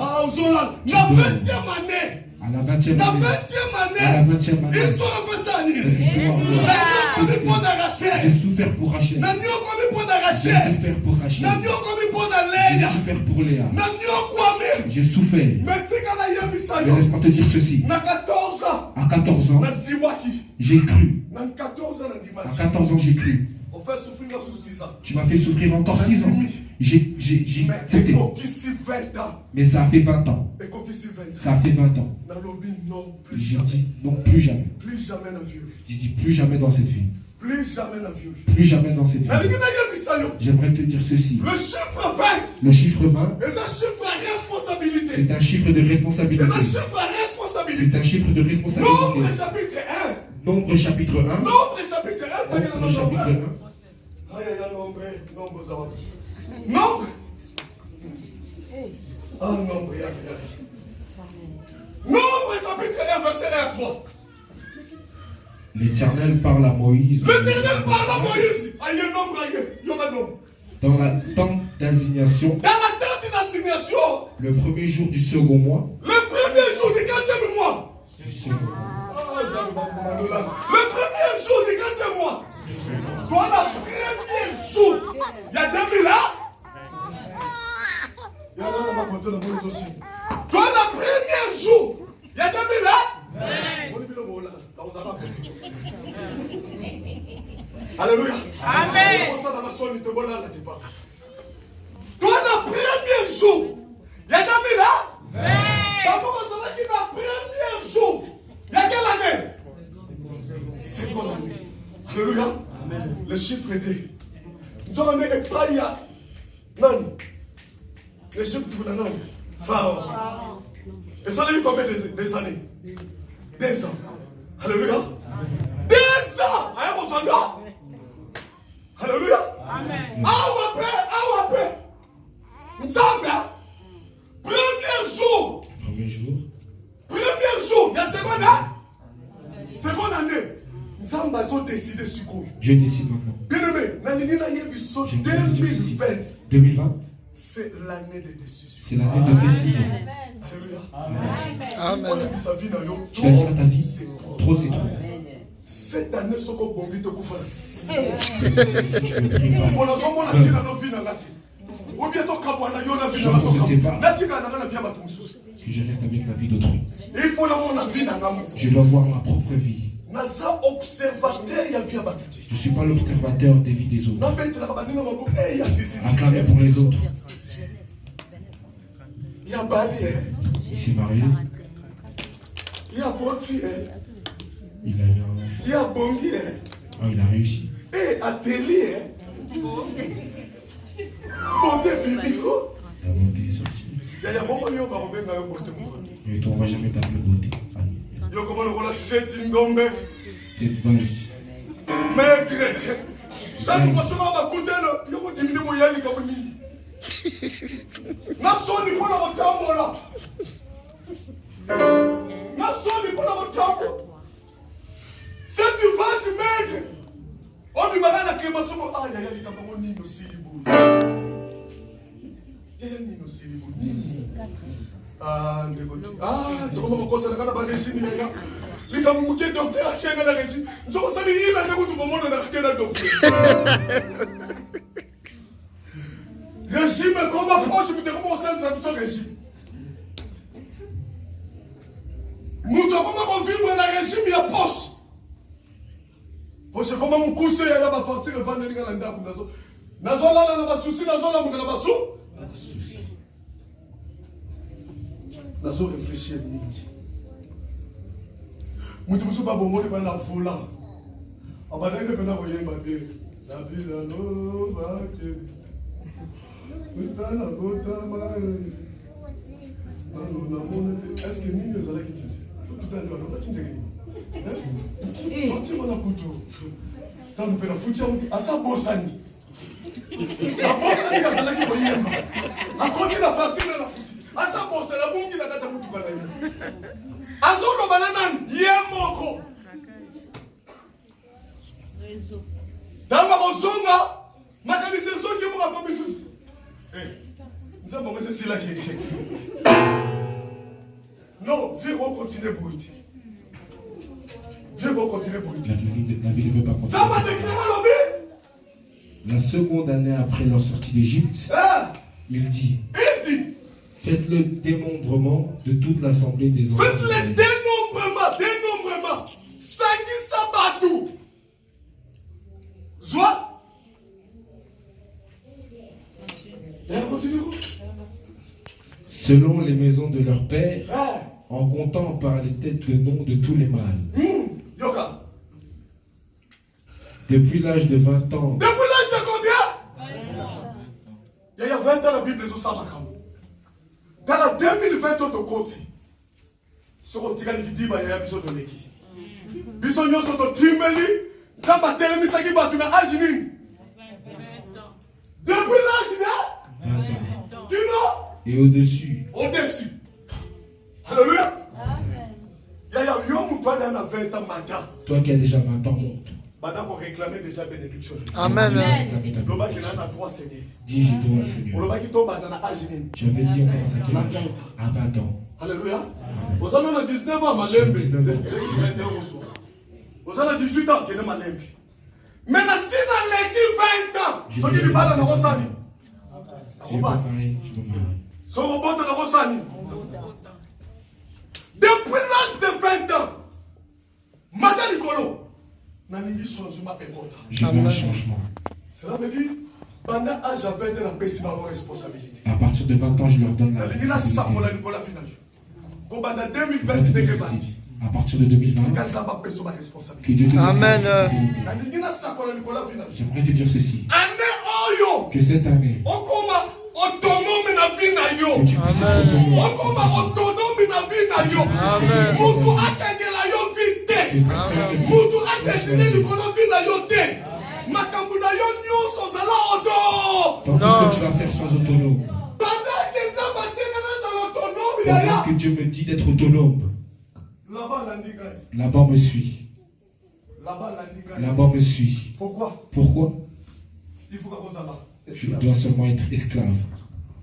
À la 20e année, cette histoire doit. J'ai souffert pour Rachel. J'ai souffert pour Rachel. J'ai souffert pour Léa. J'ai souffert. Mais laisse-moi te dire ceci. À 14 ans, j'ai cru. À 14 ans, j'ai cru. Tu m'as fait souffrir encore 6 ans. J'ai accepté. Mais ça a fait 20 ans. Ça a fait 20 ans. J'ai dit non, plus jamais. J'ai dit plus jamais dans cette vie. Plus jamais dans vie. Plus jamais dans cette vie. Mais dis-moi, J'aimerais te dire ceci. le chiffre 20, Le chiffre 20, c'est un chiffre de responsabilité. c'est un chiffre de C'est responsabilité. un chiffre de responsabilité. C'est un chiffre de Nombre responsabilité. chapitre 1. Nombre chapitre 1. Nombre chapitre 1. Nombre chapitre 1. Aïe, aïe, aïe, nombre, ça va. Nombre. Ah, nombre, y'a. Nombre chapitre 1, verset 1 à 3. L'Éternel parle à Moïse. L'Éternel parle à Moïse. Aïe, nombre, aïe. Il y aura nombre. Dans la tente d'assignation, Dans la date d'assignation, le premier jour du second mois. le premier jour du 4e mois. Du second mois. Le premier jour du 4e mois. Toi, le premier jour. Il y a 2000 là. Il y a là, on va compter la bonne aussi. Toi, le premier jour. Il y a 2000 là. Alléluia. Amen. Toi, le premier jour. Il y a 2000 là. D'abord, on s'en dit le premier jour. Il y a quelle année? Seconde année. Alléluia. Le chiffre 2. Nous avons un éclair. Non. Le chiffre de non. Pharaon. Et ça a eu combien des années? 2 ans. Alléluia. 2 ans. Alléluia. Amen. Awape. Nzamba. Premier jour. Premier jour. Premier jour. Il y a seconde année. Seconde année. Nzamba a décidé sur quoi? Dieu décide maintenant. Bien-aimé, J'aimerais te dire ceci. 2020, 2020, c'est l'année de décision. c'est l'année de décision. Alléluia. Amen. On a dit sa vie, Tu vas dire à ta vie, c'est trop. trop c'est trop. Cette année, ce qu'on bombe, te couvre. Si tu ne pries pas, On a vraiment la vie dans nos vies, dans la vie. Ou bien ton cabouana, yon la vie dans la Je sais pas. La vie dans la vie, dans que je reste avec la vie d'autrui. il faut la vie dans la Je dois voir ma propre vie. Naza observateur, il y a vie à battuti. Je ne suis pas l'observateur des vies des autres. Non, mais tu l'as pas dit, non, mais il y a ces Acclamer pour les autres. il y a Bali, Il s'est marié, il y a Boti, il a eu un enfant. il y a Bongi, Ah, il a réussi. et Atelier. Bonté biblico. La beauté est sortie. Il y a bon moyen de remettre dans le bonté. Et toi, on ne va jamais perdre la beauté. Allez. Yo, comment on a 7 ngombe. Cette vache. Maigre. Ça, nous passons à côté, il y a diminué mon yanni comme ni. Nason, il faut la retomber là. Nason, il faut la retomber. Cette vache maigre. On lui m'a dit la clémence. Ah, il y a des camarades ni nos silibou. Il y a ni nos silibou. Ah, tu vas commencer à faire la régime. Les gars, vous êtes docteur à Tchèque la régime. Je vais saluer la négociation pour moi dans la docteur. Régime, comment approche, vous devez commencer à faire régime. Nous devons vivre dans le régime, il y a poche. Parce que comment mon conseil a partir de vendre les gars dans le nazo. Nazo là, là, là, souci, nazo là, là, souci. Nazo réfléchir mingi. Mutu musu ba bomo ba na vola. Abana ile pena ko yemba be. Na bila no ba ke. Mutana gota mai. Non, non, est-ce que ni les ala qui dit? Tout à l'heure, on va qui dit? Fati mona kuto. Dans pena futia asa bosani. La bosani ka sala ki ko yemba. A côté la facture la futi. Asa bosa la bungi na kata mutu bana yemba. Azolo banana yemoko. Dama kozonga makanisi zongi mo ka bisusu. Nous avons commencé c'est là qui est. Non, viens on continue pour être. Viens on continue pour être. La vie ne peut pas Ça m'a continuer. déclaré l'obé. La seconde année après leur sortie d'Égypte, il dit, Il dit, faites le démembrement de toute l'assemblée des enfants faites le d'Israël. dénombrement. Sangi sabatou. Soit. Et on continue. Selon les maisons de leur père, en comptant par les têtes de nom de tous les mâles. Yoka. Depuis l'âge de 20 ans. Depuis l'âge de combien? Il y a 20 ans, la Bible est au Samakam. Dans la 2020 de côté, sur le tigre qui dit, il y a un biso de l'équipe. Biso nyon sur le timeli, Zamba Telemi Saki Batuna Ajinin. Depuis l'âge de 20 ans. tu vois? Et au-dessus. Au-dessus. Alléluia. Il y a un homme qui a 20 ans maintenant. Toi qui as déjà 20 ans, monte. Madame, on réclame déjà bénédiction. Amen. Le bac est là, 3 Seigneur. Dis, je dois, Seigneur. Le bac est tombé dans la Ajinin. Tu avais dit, on commence à quel âge? À 20 ans. Alléluia. Vous avez 19 ans, Malembe. Vous avez 18 ans, qui est Malembe. Mais si dans l'équipe 20 ans, ce qui n'est pas dans le Rosani. Si je peux marier, je peux marier. Son robot de la Rosani. Depuis l'âge de 20 ans, Madame Nicolo, Nanini changement est important. Je veux un changement. Cela veut dire, pendant l'âge de 20 ans, on a payé ma responsabilité. À partir de 20 ans, je leur donne la Nanini ça pour la Nicolas Finage. Pendant 2020, il est bâti. À partir de 2020, C'est quand ça va payer ma responsabilité. que Dieu te donne Amen. la responsabilité. Nanini ça pour la Nicolas Finage. J'aimerais te dire ceci. Année Oyo, Que cette année, Okoma autonome na vie na yo. que tu puisses être autonome. Okoma autonome na vie na yo. Amen. Mutu akengela yo vite. Mutu adesine likolo vie na yo te. Makambu na yo nyonso zala odo. Dans tout ce que tu vas faire, sois autonome. Pendant que Nzamba tienne na zala autonome Pendant yaya. que Dieu me dit d'être autonome, Là-bas la ndiga. là-bas me suit. Là-bas la ndiga. Là-bas me suit. Pourquoi? Pourquoi? Il faut qu'on zala Je esclave. dois seulement être esclave.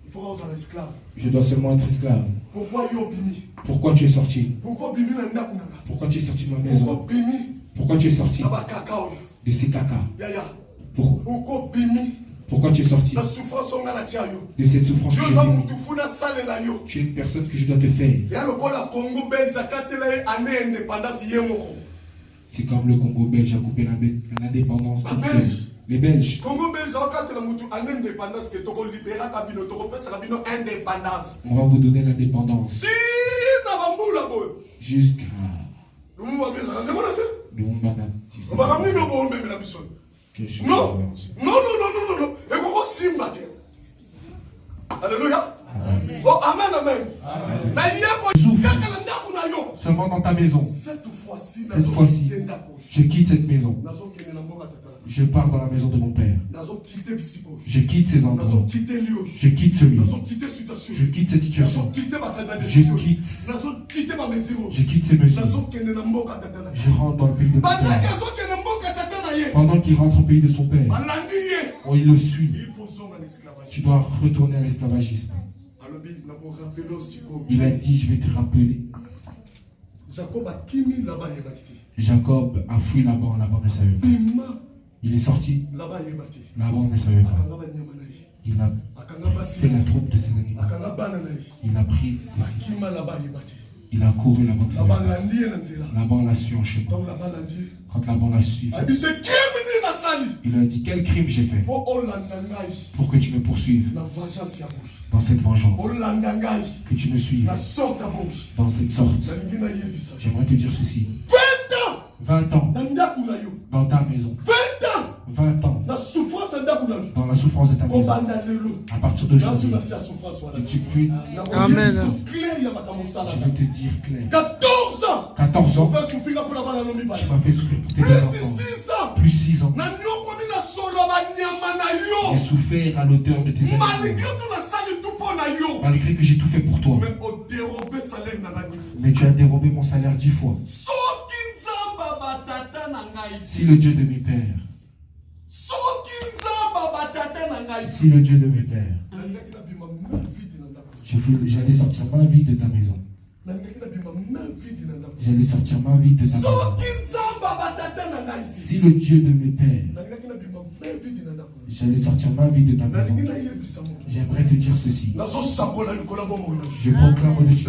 Il faut qu'on zala esclave. Je dois seulement être esclave. Pourquoi yo bimi? Pourquoi tu es sorti? Pourquoi bimi na ndaku nanga? Pourquoi tu es sorti de ma Pourquoi maison? bimi? Pourquoi tu es sorti Na ba kakao. de ces caca? Yaya. Pourquoi Pourquoi bimi? tu es sorti La souffrance on a la tia yo. de cette souffrance que Dieu j'ai va vécue? mutu funa sale la yo. Tu es une personne que je dois te faire. Ya lokola Congo belge akatela année indépendance ye moko. C'est comme le Congo belge a coupé l'indépendance. Ah, Belge. Les Belges. Congo belge akatela mutu année indépendance que toko libéra kabino toko pesa kabino indépendance. On va vous donner l'indépendance. Si na bambula boy. Jusqu'à Nous va beza na mona te. Lumbana. Tu sais On va ramener no bo même la bison. quelque chose. Non. Non. Et koko simba te. Alléluia. Oh amen amen. Na yeko kaka na ndaku na yo. Seulement dans ta maison. Cette fois-ci Je quitte cette maison. Je pars dans la maison de mon père. Je quitte ces endroits. Je quitte ce lieu. Je quitte cette situation. Je quitte ces mesures. Je rentre dans le pays de mon père. Pendant qu'il rentre au pays de son père, oh, il le suit. Tu dois retourner à l'esclavagisme. Il a dit, je vais te rappeler. Jacob a fui Laban, Laban ne savait pas. Il est sorti, Laban ne savait pas. Il a fait la troupe de ses animaux. Il a pris ses filles. Il a couru, Laban ne savait pas. Laban l'a su en chemin. Quand Laban l'a su, il a dit, quel crime j'ai fait pour que tu me poursuives dans cette vengeance, que tu me suives dans cette sorte. J'aimerais te dire ceci. 20 ans dans ta maison. 20 ans dans la souffrance de ta maison. À partir d'aujourd'hui, je ne suis plus. Amen. Je vais te dire clair. 14 ans. 14 ans, tu Tu m'as fait souffrir pour tes enfants. Plus 6 ans. J'ai souffert à l'auteur de tes animaux. Malgré que j'ai tout fait pour toi. Mais tu as dérobé mon salaire 10 fois. Si le Dieu de mes pères, si le Dieu de mes pères, j'allais sortir ma vie de ta maison. J'allais sortir ma vie de ta maison. Si le Dieu de mes pères, j'allais sortir ma vie de ta maison. J'aimerais te dire ceci. Je proclame au-dessus de ta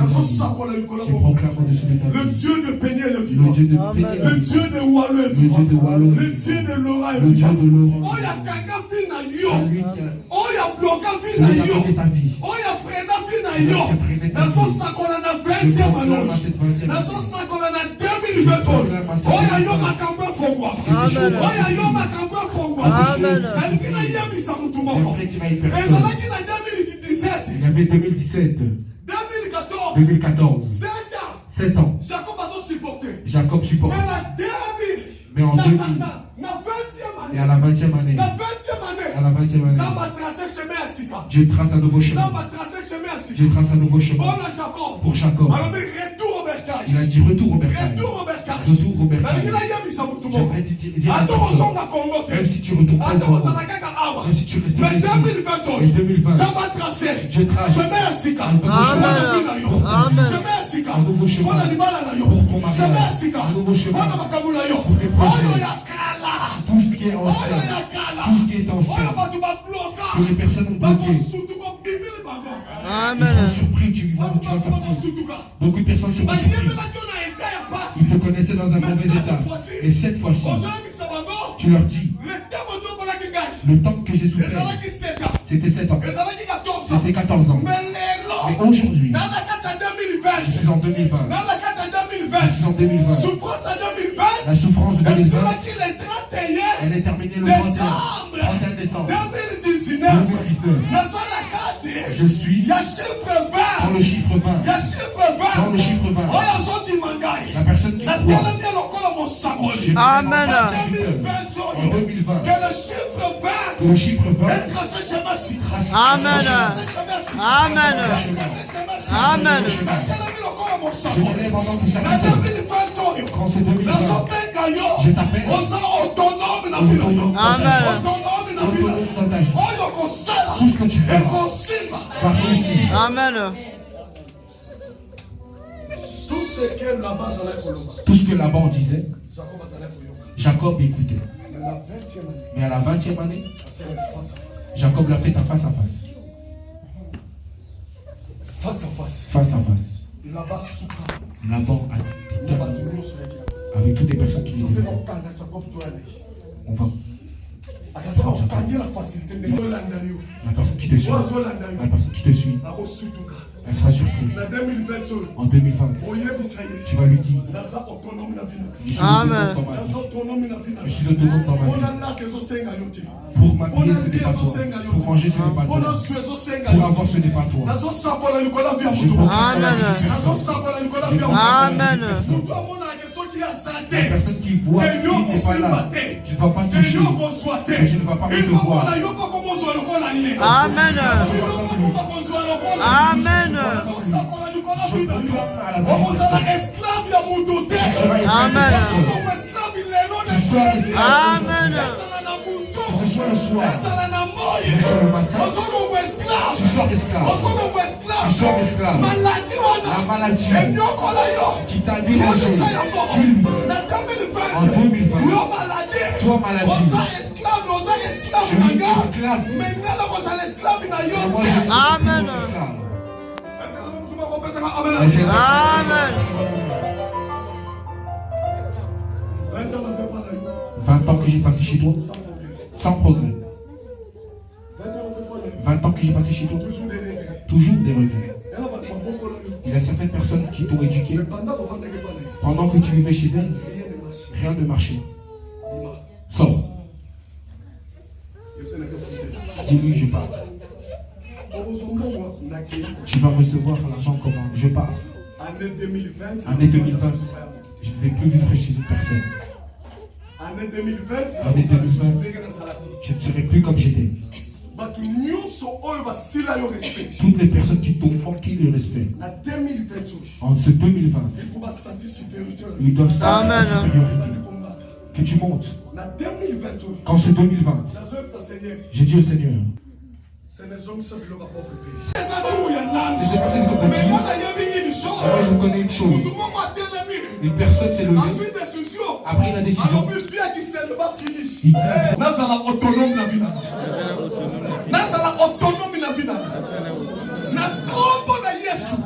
vie. Je proclame au-dessus de ta vie. Le Dieu de Péniel est Le vivant. Dieu de Amen. Le Dieu de Wallo est Le Dieu vivant. de Wallo est Le vivant. Dieu de Laura est Le Dieu vivant. de Laurent. Oh, ya kanga vina yo. Celui qui a Oh, ya bloqué celui vina qui a yo. fait ta vie. Oh, ya frena vina Celui qui yo. a freiné ta Nazo vie. sakola na Je 20e proclame à annonce. cette 20e Nazo année. sakola na 2000 2020 oya yo makambo efongwa oya yo makambo efongwa nalingi nayebisa mutu moko ezalaki na 2017 Il y avait 2017, 2014 2014, 7 ans. Jacob a supporté Jacob supporte. mais na 2000 Mais en 2000, na 20e et année à la 20e année, na 20e année à la 20e année, Zamba a tracé chemin à Sika Dieu trace un nouveau chemin. Zamba a tracé chemin à Sika Dieu trace un nouveau chemin Bon à Jacob pour Jacob. alors mais retour au bercail Il a dit retour au bercail. retour au bercail Retour au bercail. nalingi nayebisa mutu moko J'aimerais te dire à ata personne, ozonga Congo te même si tu retournes pas au ata Congo, ozala kaka awa même si tu restes mais ici, 2020 et 2020, Zamba a tracé Dieu trace chemin à Sika un nouveau chemin. mpona vie na yo Amen. chemin à Sika Un nouveau chemin. mpona libala na yo Pour ton mariage. chemin à Sika Un nouveau chemin. mpona makambo na yo Pour tes projets. oyo ya kala Tout ce qui est oyo ancien, ya kala tout ce qui est oyo ancien, bato babloka que les personnes ont bloqué, bakosutuka bimili bango ils Amen. sont surpris, tu vas bato sortir. bakosutuka Beaucoup de personnes seront surprises. bayebelaki yo na eta ya pasi Ils te connaissaient dans un mauvais état. Et cette fois-ci, ozoyebisa bango tu leur dis, le ntango tokolaki ngai le temps que j'ai souffert, ezalaki 7 ans c'était 7 ans. ezalaki 14 ans C'était 14 ans. mais Mais lelo aujourd'hui, na na kati ya je 2020 suis en 2020. na na kati ya Je suis en 2020. souffrance ya La 2020 souffrance de 2020, esilaki le 31 elle est terminée le 31 décembre 2019 2019. naza na kati Je suis ya chiffre dans le 20 chiffre 20. ya chiffre Dans le 20 chiffre 20. oyo azondima ngai La personne qui croit natelemi lokola mosakoli Amen. na 2020 en oyo 2020, que le chiffre que le 20 chiffre 20 est tracé chemin Sika Amen. Amen. Amen. natelemi lokola je mosakoli t'élève en tant que na serviteur. 2020 oyo Quand c'est 2020, nazobenga yo je t'appelle oza autonome na vie na yo Amen. autonome na vie na yo autonome dans ta vie. oyo kosala Tout ce que tu feras ekosimba va réussir. Amen. tout ce que la base azalaki koloba Tout ce que Laban disait, jacob azalaki koyoka Jacob écoutait. mais na 20e année Mais à la 20e année, asala face à face Jacob l'a fait en face à face. face à face Face à face. là-bas suka Laban a na dit, bato nyonso yaki avec toutes les personnes qui ope l'étaient là, kokanga jacob to ane on va, akazaka kokangela facilité ndenge olanda yo la personne qui te suit, oyo azolanda la yo personne qui te suit, akosutuka elle sera surprise. na 2020 oyo En 2020, oyebisa ye tu vas lui dire, naza autonome na vie na je suis Amen. autonome dans ma naza vie. autonome na vie na Je suis autonome dans ma mpona vie. laka ezosenga yo te Pour m'habiller, ce n'est pas toi. Pour manger, ce n'est pas mpona toi. zwi ezosenga Pour yo avoir, te ce n'est pas toi. nazosakola likolo ya vi ya Je motu pense Amen. nazosakola likolo ya vi ya Amen. motu amonaka soki aza La te personne qui voit que si yo n'est pas kosimba là, te tu ne vas pas que toucher. yo kozwa te Que je ne vais pas recevoir. ikomona yo mpo komozwa lokola ye Amen. yo moko kozwa lokola Amen. nazosakola likolo ya vi na yo okozala esclave ya motu te Amen. ozolonga esclave lelo Amen. ezala na butu Que ce soit le soir, ezala na moi que ce soit le matin, ozolonga esclave tu sors esclave. ozolonga Tu esclave sors esclave. maladi La wana maladie enyokola yo qui t'a dérangé, yebisa yango tu lui na en 2020. yo maladi Toi maladie. oza esclave oza esclave Je na suis nga esclave. me nga na kozala esclave na yo Moi, te je suis Amen. esclave. Amen. Et j'ai Amen. 20 ans naza epa na yo 20 ans que j'ai passé chez toi, sans problème. sans progrès. 20 ans naza epa na yo 20 ans que j'ai passé chez toi, toujours des regrets toujours des regrets. yana bato babokola yo Il y a certaines personnes qui t'ont éduqué. me banda kovandaki epa na yo Pendant que tu vivais chez elles, rien ne marche rien ne marchait. bima Sors. yosenaka fute Dis-lui, je pars. okozwa mbongo nakei Tu vas recevoir l'argent comment? Je pars. année 2020 Année 2020. Je ne vais plus vivre chez une personne. année 2020 Année 2020. ndenge nazalaki Je ne serai plus comme j'étais. bato nyonso oyo basila yo respect Toutes les personnes qui t'ont manqué le respect, na 2020 oyo en ce 2020, il faut basentir supériorité ils doivent sentir la Amen. supériorité. bandi komata Que tu montes. na 2020 oyo Qu'en ce 2020, nazoyebisa seigneur j'ai dit au Seigneur, senezomisa biloko ya pauvre pays eza turu ya nani je sais pas si vous mais nga comprenez. nayebi nini chose Moi, je connais une chose. mutu moko atelemi Une personne s'est levée, azwi décision a pris la décision. alobi biakisele bafinish Il dit la nazala autonome na binaka nazala autonome na binaka na kombo na yesu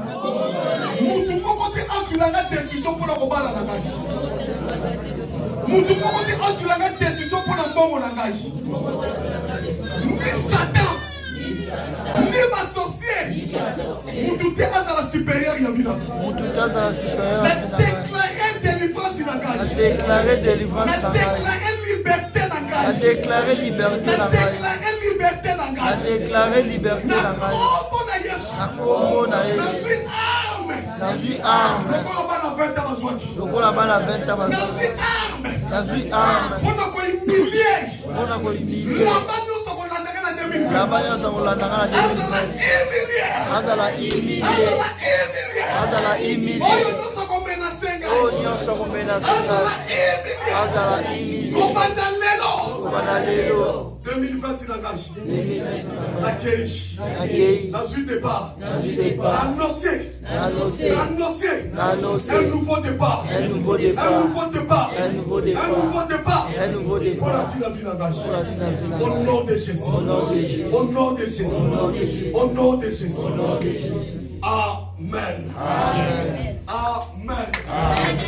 mutu moko te azwilanga décision mpona kobala na ngai mutu moko te azwilanga décision mpona mbongo na ngai ni satan ni basorcier mutu te azala supérieur ya binaka Mutu taza supérieur. na déclaré délivrance déclaré délivrance Na na ngai. déclaré liberté na Na ngai. déclaré liberté Na na ngai. déclaré liberté na Na ngai. déclaré liberté Na na ngai. kombo na Yesu. Na kombo na Na Yesu. suis arme. Nazwi arme. Lokola bana 20 ans bazwaki. lokola bana 20 ans Na suis arme. nazwi arme Mpona kohumilie. mpona kohumilie Lamba nyonso kolandaka na 2020. laba nyonso kolandaka na Azala 2020 humilie. azala humilie Azala humilie. azala humilie Oyo nyonso komenase oyo ngai. nyonso komenasa Azala ngai humilie. azala humilie Kobanda lelo. kobanda lelo 2020 na ngai. 2020 Nakei. nakei Nazwi départ. nazwi départ Annoncé. naanonse Annoncé. naanonse Un nouveau départ. un nouveau Un départ nouveau départ. un nouveau Un départ nouveau départ. un nouveau Pour la départ tina vie na ngai. pour la tina vie na Au ngai. nom de Jésus. Au nom de Jésus. Au nom de Jésus. Au nom de Jésus. Au nom de Jésus. Au nom de Jésus. Amen. Amen. Amen.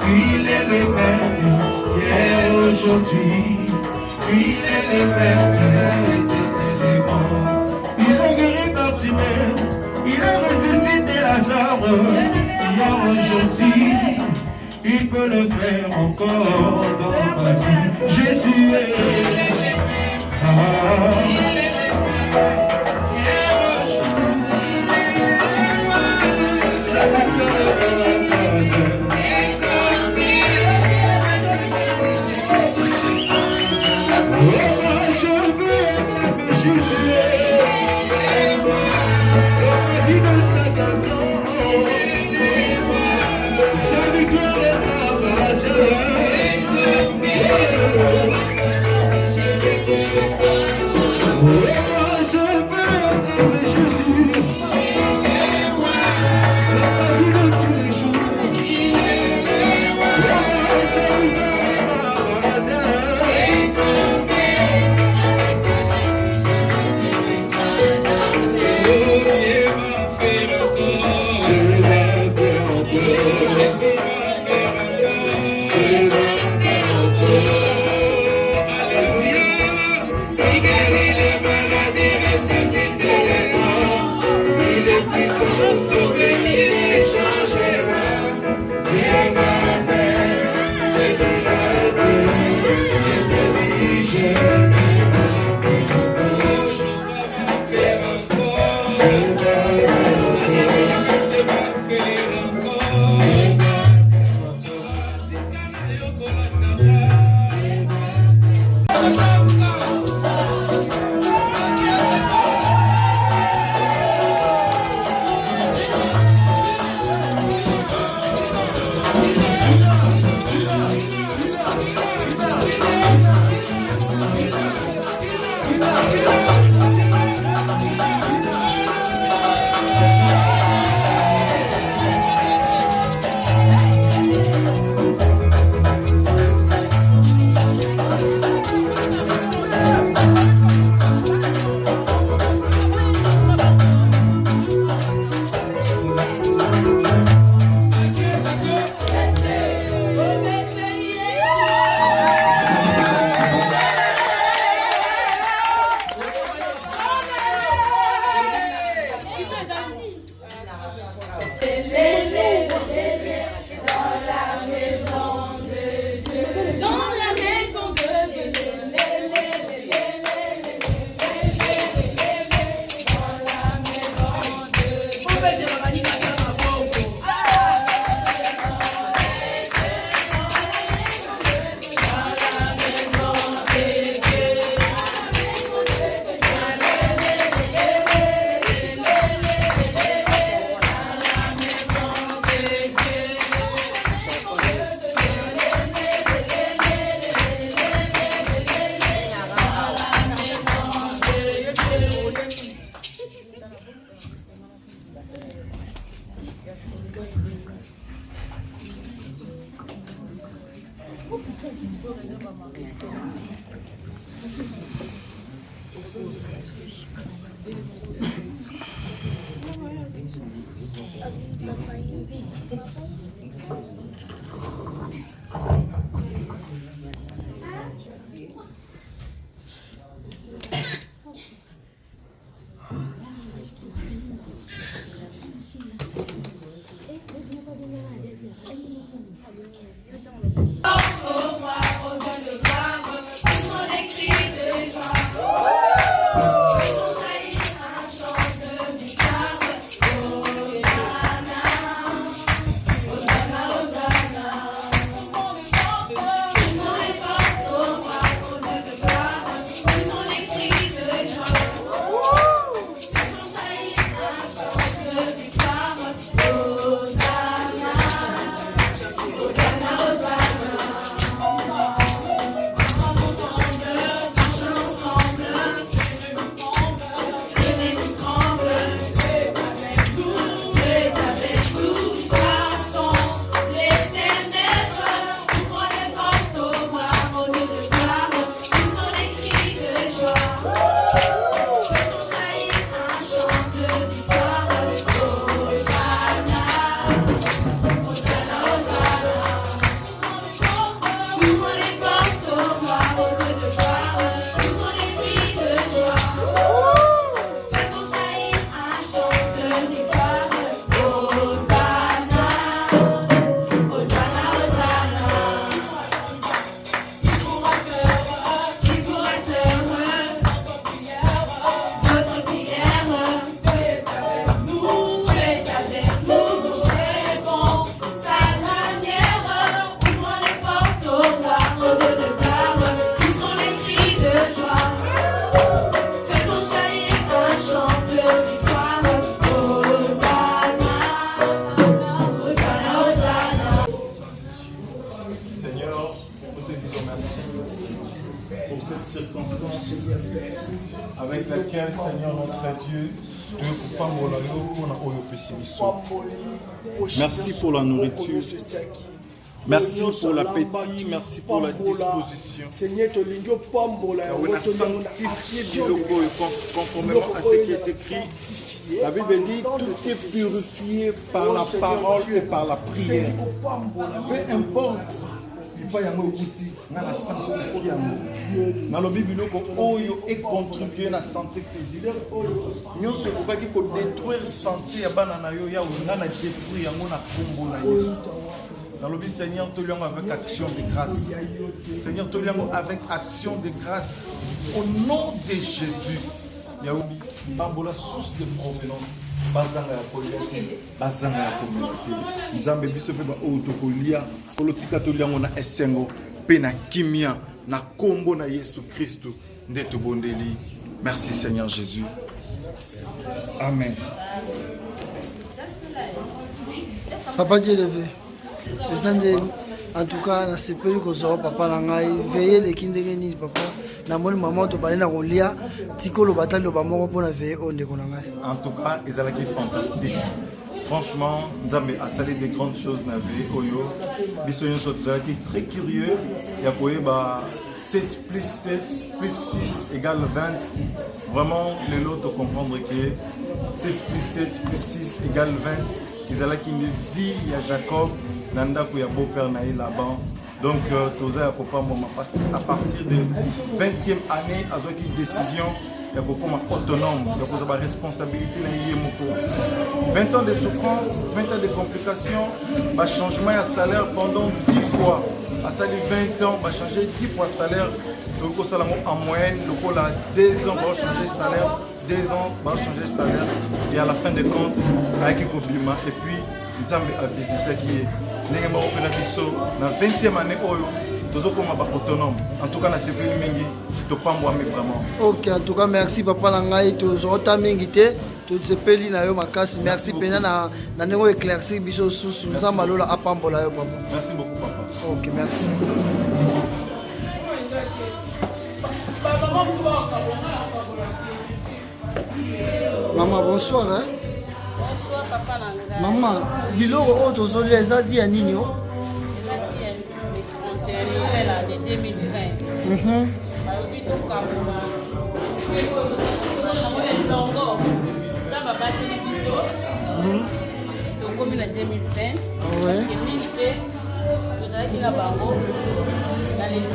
Il est le même hier, aujourd'hui. Il est le même éternellement. Il a guéri Bartimée, il a ressuscité Lazare. Hier, aujourd'hui, il peut le faire encore dans ma vie. Jésus est le même. Il est le même hier, aujourd'hui. Il est le même. Salutations de la grâce. pour cette circonstance avec laquelle, Seigneur notre Dieu, merci pour la nourriture, merci pour l'appétit, merci pour la disposition. On a sanctifié conformément à ce qui est écrit. La Bible dit tout est purifié par la parole et par la prière. Peu importe. Dans la Bible, oyo est contribué à la santé physique. Nous sommes pour détruire la santé à bananayo ya on a détruit yango na kombo na Yesu. Dans le Seigneur, tout le monde avec action de grâce. Seigneur, tout le monde avec action de grâce. Au nom de Jésus, il y a une source de provenance. Bazanga ya kolia, bazanga ya communauté. Nzambe biso pe ba otokolia, politika to liango na esengo, pe na kimia, na kombo na Yesu Christ ndeto bondeli. Merci Seigneur Jésus. Amen. Papa Dieu levé. En tout cas, na sepeli ko zo papa na ngai, veiller les kindenge ni papa. Na moni maman to balena kolia, tikolo batalo ba moko pona veiller onde ko na ngai. En tout cas, ils allaient être fantastiques. Franchement, Nzambe a salé des grandes choses na vie oyo. Biso nyo sotra qui très curieux, ya koye ba 7 plus 7 plus 6 égale 20. Vraiment, les lots comprendre que 7 plus 7 plus 6 égale 20. Ils allaient qui une vie à Jacob. Nanda ko ya beau-père na là-bas. Donc toza ya papa maman parce qu'à partir de 20e année azo ki décision ya ko comme autonome, ya ko za responsabilité na yé moko. 20 ans de souffrance, 20 ans de complications, ba changement ya salaire pendant 10 fois. À ça de 20 ans, ba changer 10 fois salaire. Donc ça en moyenne, le ko la 2 ans va changer salaire, 2 ans va changer salaire et à la fin de compte avec Kobima et puis Nzambe a visité qui est na 20e année autonome. En tout cas, na sepeli mingi to pambwami vraiment. OK, en tout cas merci papa na ngai to zota mingi te to sepeli na yo makasi. Merci pena na ndeko éclaircir biso susu nzamba lola apambola yo papa. Merci beaucoup papa. OK, merci. Maman, bonsoir hein. Papa Nanga. Maman, biloko oyo tozolia eza di ya nini o? Eza di de 2020. Balobi tokambola. Longo. Nzambe abateli biso. Tokomi na 2020. Parce que mingi mpe tozalaki na bango na le 30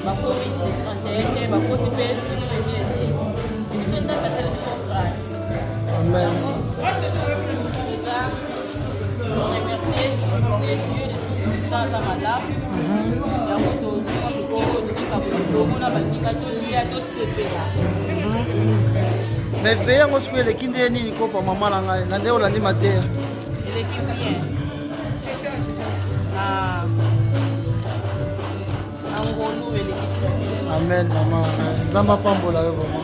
bakomi le 31 te bakoti mpe premier te. Biso nzambe asali biso grâce. Amen. Remercier les dieux de toute puissance à madame. Mais veille à ce que les kindés n'y sont pas maman là, n'allez au lundi matin. L'équipe bien. Amen, maman. Zamba pambola maman.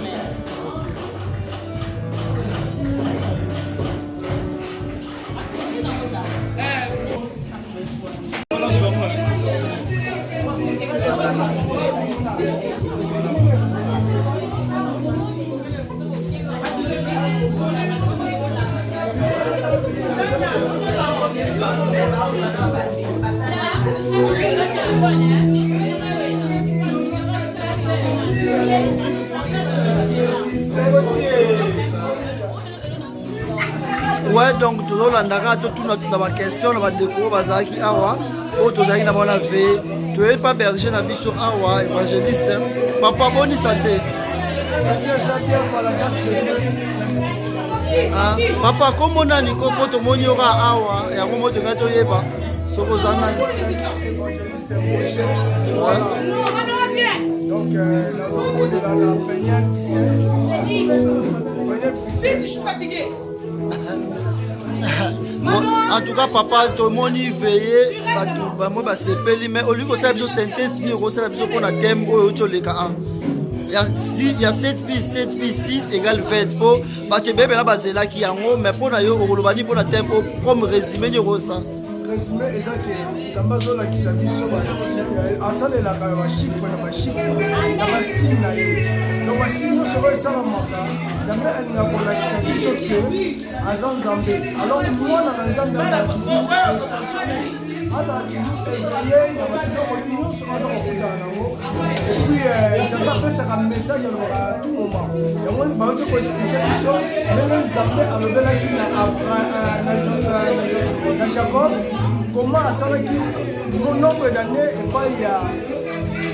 Ouais, donc tout le monde a tout notre question, on va découvrir Bazaki Awa, autres amis n'a pas fait, tu es pas berger n'a pas sur Awa, évangéliste, papa bonne santé. Ah, papa comment on a ni comment tout le monde aura Awa, et à comment tu vas te yeba, Sokozana. Donc, la zone de la peignade, je suis fatigué. En tout cas, papa, tout le monde y veille, moi, bah, c'est peli, mais au lieu que ça, synthèse, ni au ça, qu'on a thème, il y a 7 puis 7 puis 6 égale 20. Parce que bébé là, c'est là qui est en haut, mais pour nous, pour la thème, comme résumé, il y a ça. résumé eza ke nzambe azolakisa biso asalelaka bashifre na bashifre na basine na ye donc basine nyonso oyo esalamaka nzambe alinga kolakisa biso ke aza nzambe alors mwana na nzambe azala toujours éveillé na babiloko nyonso aza kokutana nango epuis nzambe apesaka message alobaka tout moment yango baoki koexplike biso ndenge nzambe alobelaki na jacob comment asalaki nombre d'année epai ya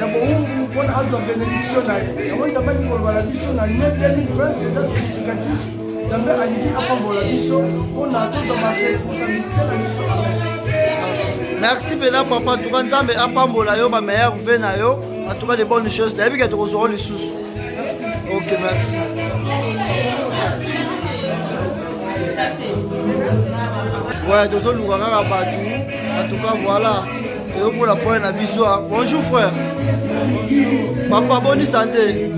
na bowumbu mpona azwa bénédiction na ye yango nzambe alingi koloba na biso na 2020 eza significatif nzambe alingi apambola biso mpona tozwa baresponsabilité na biso amen. Merci Bena papa, en tout cas Nzambe apambola yo ba meilleur vœu na yo, en tout cas de bonnes choses. D'ailleurs que tu reçois les sous. OK, merci. Ouais, deux autres lugar à Batu. En tout cas voilà. Et pour la fois na biso. Bonjour frère. Papa bonne santé.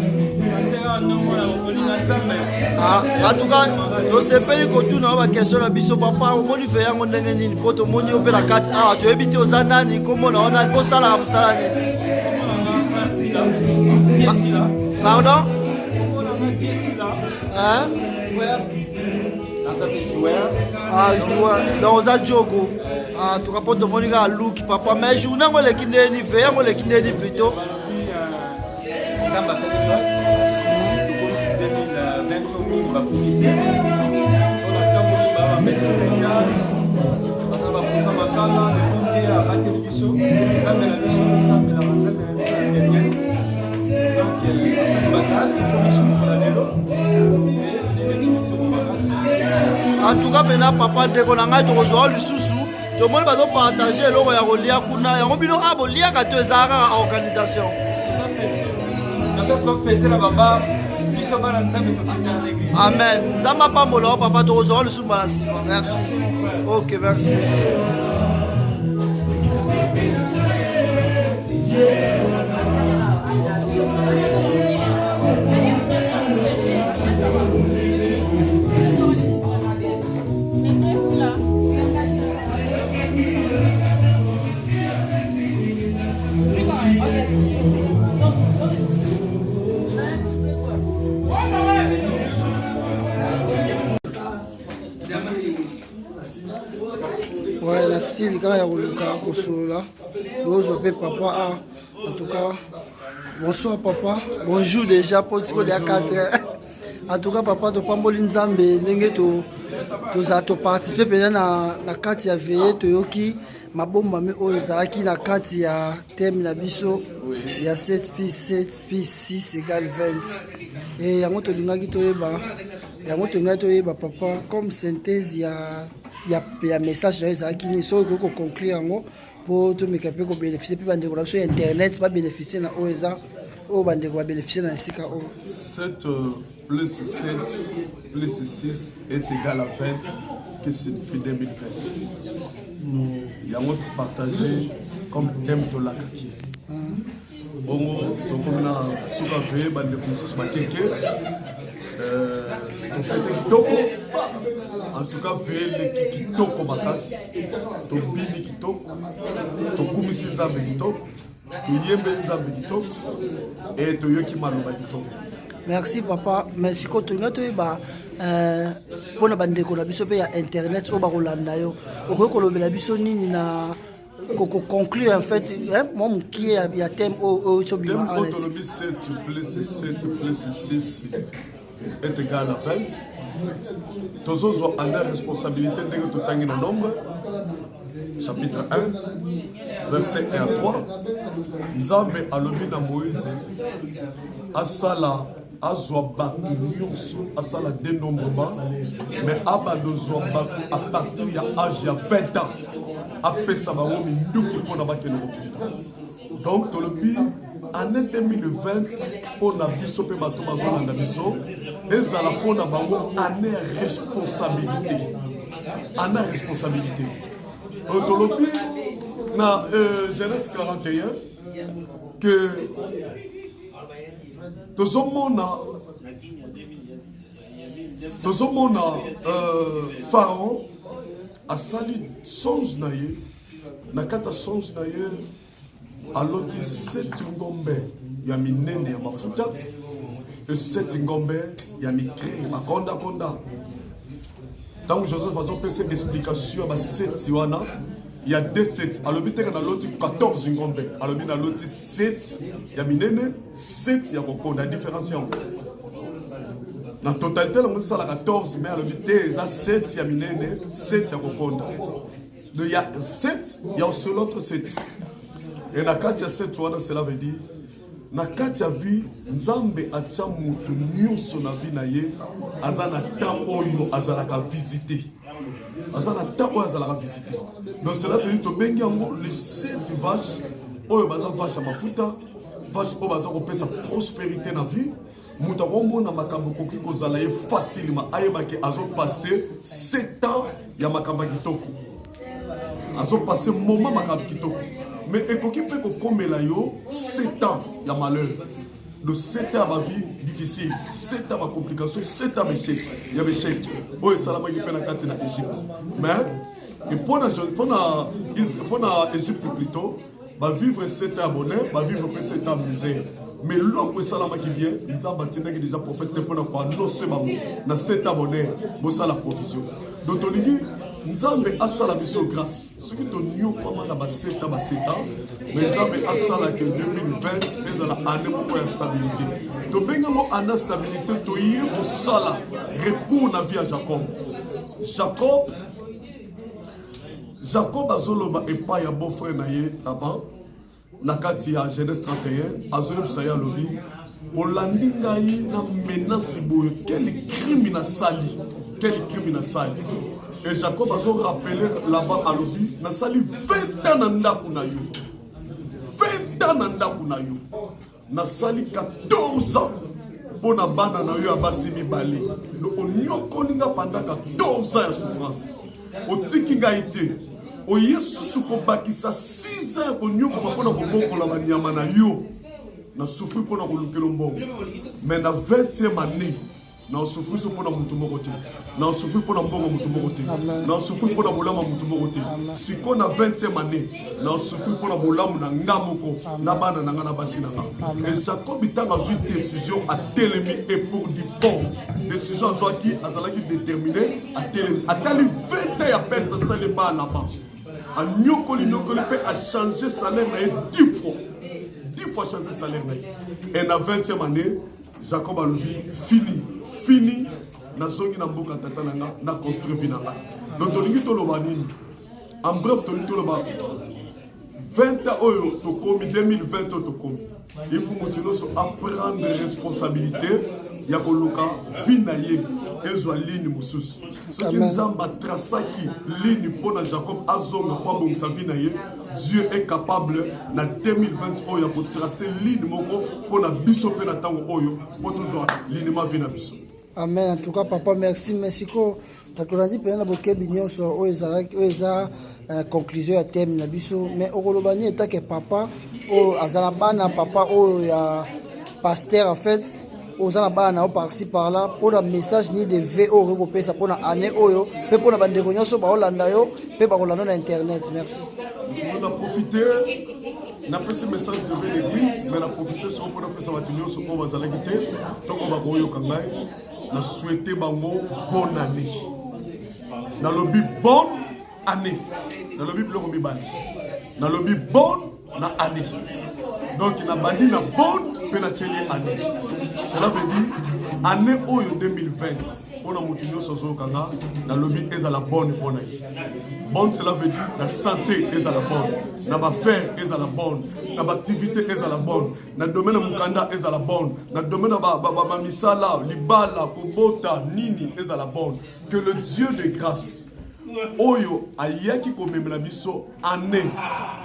Ah, en tout cas, je sais pas que tu n'as pas de question à biso papa, au moins il fait un ndenge nini poto moni opé la carte. Ah, tu habites aux anani comment on a pour ça là pour ça là. Pardon? Hein? Ah, joueur. Dans un jogo. Ah, tu rapportes mon gars look papa, mais je n'ai pas le kindeni faire, moi le kindeni plutôt. En tout cas, maintenant, papa, dès qu'on a tu reçois le sous-sous, tout le monde va partager le roi Rolia Kuna. Et on dit, ah, bon, il y a 4 ans organisation. Amen. Zamba pas molo, papa, tu reçois le sous-balance. Merci. Ok, merci. Ouais, la style quand il y a au sola, papa. En tout cas, bonsoir papa. Bonjour déjà pour ce qu'on est à 4 heures. En tout cas, papa, tu pamboli nzambe, ndenge tu participer peut-être na carte ya veillée toyoki mabomba me oyezaki na carte ya thème na biso ya 7 + 6 = 20. Et yango to lingaki toyeba papa comme synthèse ya message ezalaki ni so ko conclure yango pour to mekape ko bénéficier pe bande ko sur internet pas bénéficier na oeza o bande ko bénéficier na sika o 7 + 7 + 6 est égal à 20 que signifie 2020. Nous avons partagé comme thème de la kaki. Bongo donc on a soulevé bande ko so bakeke on fait kitoko en tout cas veille kitoko bakas to bini kitoko to kumisi nzambe kitoko to yembe nzambe kitoko et to yoki maloba kitoko. Merci papa, merci ko to ngato ba pona bande ko la biso pe ya internet o ba kolanda yo o ko lobela biso nini na ko conclure en fait moi qui est a thème au chobima à 7 + 7 + 6 est égal à 20. Tous autres ont la responsabilité de tout le nombre. Chapitre 1, verset 1 à 3. Nzambe alobi na Moïse asala azwa batu nyonso asala dénombrement mais abadozwa batu à partir ya âge ya 20 ans apesa bango minduki mpona bakende kopita. Donc tolobi année 2020 mpona biso mpe bato bazolanda biso ezala mpona bango année ya responsabilité. Année responsabilité. Tolobi na Genèse 41 que tozomona Pharaon asali songe na ye nakata songe na ye aloti 7 ngombe ya minene ya mafuta et 7 ngombe ya mikre akonda konda. Tant que Joseph a fait une explication à 7 wana, il y a 2 7. Alors il y a 14 ngombe. Alors il y a 7 ya minene, 7 ya koko, la différence. La totalité on ça la 14 mais alors il y a 7 ya minene, 7 ya kokonda. Donc il y a 7, il y a aussi l'autre 7. Et na kati ya 7 wana cela veut dire na kati ya vie nzambe atia mutu nyonso na vie na ye azana temps oyo azalaka visiter. Azana temps oyo azalaka visiter. Donc cela veut dire to bengi yango les 7 vaches oyo baza vache ya mafuta, vache oyo baza kopesa prospérité na vie. Mutu akomona makambo koki kozala ye facilement ayebaki azo passer 7 ans ya makambo kitoko. Azo passer moment makambo kitoko. Mais ekoki pe ko komela yo 7 ans ya malheur. De 7 ans ma vie difficile, 7 ans ma complication, 7 ans d'échec. Il y avait échec. Oh salama qui pe na kati na Égypte. Mais et pour Égypte plutôt, va vivre 7 ans bonheur, va vivre 7 ans misère. Mais l'homme salama qui vient, nous avons bâti déjà prophète pour na quoi non c'est maman. Na 7 ans bonheur, bon ça la provision. Donc on dit Nzambe asala biso grâce. Ce qui te nyo comment na ba 7 ans, mais Nzambe asala que 2020 ezala année moko ya stabilité. To benga mo ana stabilité to yé ko sala recours na vie à Jacob. Jacob azoloba epa ya beau-frère na ye là-bas na kati ya Genèse 31 azoyeb saya lobi olandi ngai na menace boyo quel crime na sali. Quel crime na sali. Et Jacob a rappelé là-bas à l'obi, na sali 20 ans nanda kuna yo. 20 ans nanda kuna yo. Na sali 14 ans. Pour na bana na yo abasi mibale. Donc on nyokolinga pendant 14 ans de souffrance. O tiki nga ite. O yesu suko bakisa 6 ans ko nyoko mapona ko bokola banyama na yo. Na souffrir pour na kolukelo mbongo. Mais na 20e année na souffrir pour na mutu moko te. Na souffrir pour na mbongo mutu moko te. Na souffrir pour na bolama mutu moko te. Si ko na 20e année na souffrir pour na bolamu na ngamoko na bana na ngana basi na nga. Et Jacob itanga zui décision à telemi et pour du bon. Décision azwa ki azalaki déterminé à telemi. Atali 20 ans ya perte sale ba là-bas. A nyokoli pe a changé salaire na 10 fois. 10 fois changé salaire na. Et na 20e année Jacob a dit fini na zongi na mboka tata nanga na construire vie na ngai. Donc tolingi to loba nini. En bref tolingi to loba 20 ans oyo to komi 2020 to komi. Il faut continuer à prendre responsabilité ya koluka vie na ye ezwa ligne mususu. Ce qui nzamba trasaki ligne pour na Jacob azonga kwa bongisa vie na ye. Dieu est capable na 2020 oyo pour tracer ligne moko pour na biso pe na tango oyo pour toujours ligne ma vie na biso. Amen. En tout cas, papa, merci. Merci. Tu as dit que tu as une conclusion à thème. Mais au Rolobani, il que papa, Azalabana, papa, pasteur, en fait, aux Alabana, par-ci, par-là, pour le message ni de VO européen, ça pour l'année, pour la bande de Gognon, sur Hollande, pour Internet. Merci. On a profité. On a pris ce message de l'église, mais on a profité sur le point de faire sur le point de faire tant qu'on va voir Kangai, on a souhaité bonne année. Dans le but bonne année. Dans le but plus bonne. Dans le but bonne année. Donc il a bandi la bonne année. Cela veut dire année 2020. On a monté sur Kanga dans le but est à la bonne année. Bonne, cela veut dire la santé est à la bonne, la affaire est à la bonne, la activité est à la bonne, le domaine de Mukanda est à la bonne, le domaine de Misala, Libala, Kobota, Nini est à la bonne. Que le Dieu de grâce, Oyo, Ayaki Komemela Biso, année,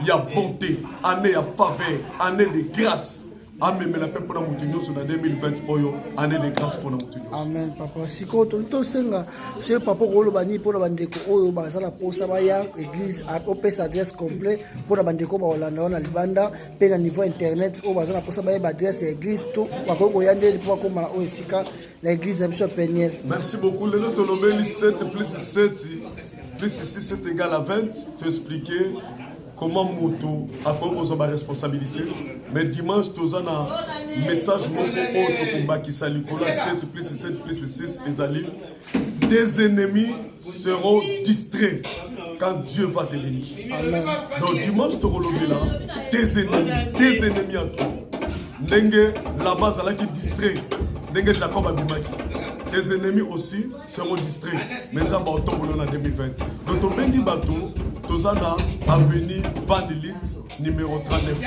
il y a bonté, année, il y a faveur, année de grâce. Amen. Mais la paix pour la montagne sur la 2020 oyo année de grâce pour la montagne. Amen papa. Si ko to senga c'est papa ko lobani pour la bandeko oyo ba sala posa ba ya église a opes adresse complet pour la bandeko ba Hollande na libanda pe na niveau internet o ba sala posa ba ya adresse église tout ba ko yande pour ko ma o esika la église de Monsieur Peniel. Merci beaucoup. Le note lobeli 7 plus 7 plus 6 c'est égal à 20. Tu expliquer comment moto a besoin de responsabilité. Mais dimanche, tu as un message qui s'est 7 plus 7 plus 6 ezali. Tes ennemis seront distraits quand Dieu va te bénir. Donc dimanche, tu as là, tes ennemis à toi. Nenge, la base là qui distrait. Nenge Jacob Abimaki. Tes ennemis aussi seront distraits. Maintenant, on tombe en 2020. Donc, on bengi bateau, Tozana, avenue Vandelit, numéro 39.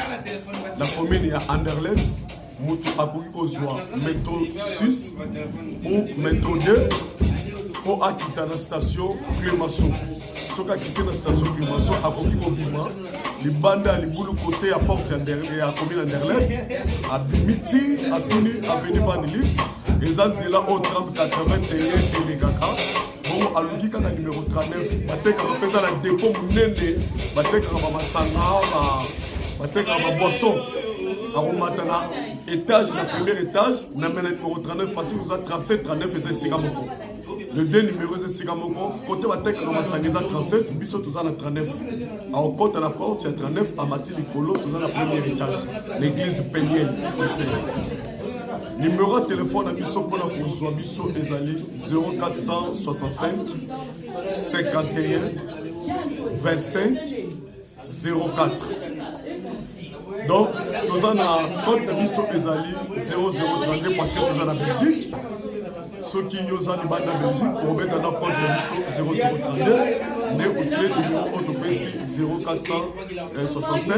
La commune est à Anderlecht. Moutou Akoui Ozwa, métro 6 ou métro 2 pour quitter la station Clémenceau. Si on a quitté la station Clémenceau, à Koki Obima, les bandes à l'Iboulou côté à Porte et à commune Anderlecht, à Bimiti, à Tuni, avenue Vandelit. Les gens sont là au tram 81 et les Gaka. Bon, à l'Ougika, numéro 39, Batek a fait la dépôt Mounende, Batek a Masanga, Batek a Boisson. À Romatana, étage, le premier étage, on a numéro 39 parce que vous avez 37, 39 et c'est Sigamoko. Le deux numéro c'est Sigamoko. Côté Batek a Masanga 37, Bissot, vous avez 39. À côté de la porte, il y a 39, à Mathilde Nicolo, vous avez le premier étage. L'église Péniel. Numéro de téléphone à Bissot pour la Consoie, Bissot Ezali 0465 51 25 04. Donc, nous avons un code de Bissot Ezali 0032 parce que nous avons la Belgique. Ceux qui ont en Belgique, on met un code de Bissot 0032. Né au tiers numéro de PC 0465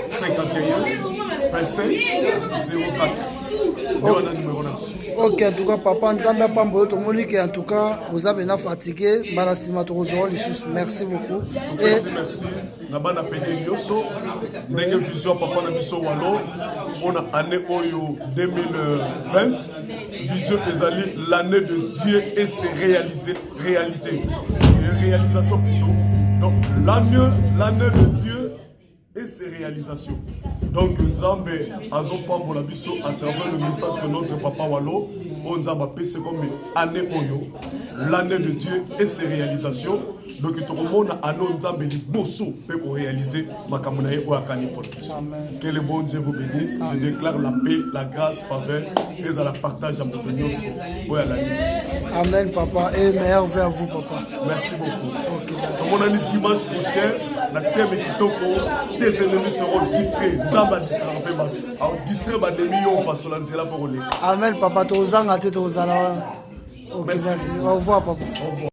51 25 04. Ok, en tout cas, papa, Nzamba Pambo, tout le monde en tout cas, vous avez été fatigué. Merci beaucoup. Merci. Nabana Pédé Nyoso, Nenge Vision Papa Nabiso Walo, on a année Oyo 2020, Vision Ezali, l'année de Dieu et ses réalités. Réalisation plutôt. Donc l'année de Dieu et ses réalisations. Donc Nzambe Azo Pambola Biso à travers le message que notre papa Walo, on Nzamba c'est comme année Oyo, l'année de Dieu et ses réalisations. Donc tout le monde a un Nzambe li bosso pour réaliser ma kamunaye ou akani production. Que le bon Dieu vous bénisse. Je déclare la paix, la grâce, faveur et à la partage à mon ou à la nuit. Amen papa et meilleur vers vous papa. Merci beaucoup. Comme on a dit dimanche prochain, la thème est que tes ennemis seront distraits. Nzamba distraire pas. Alors distraire ba demi on passe sur l'anzela pour les. Amen papa tozanga te tozala. Merci. Au revoir papa. Au revoir.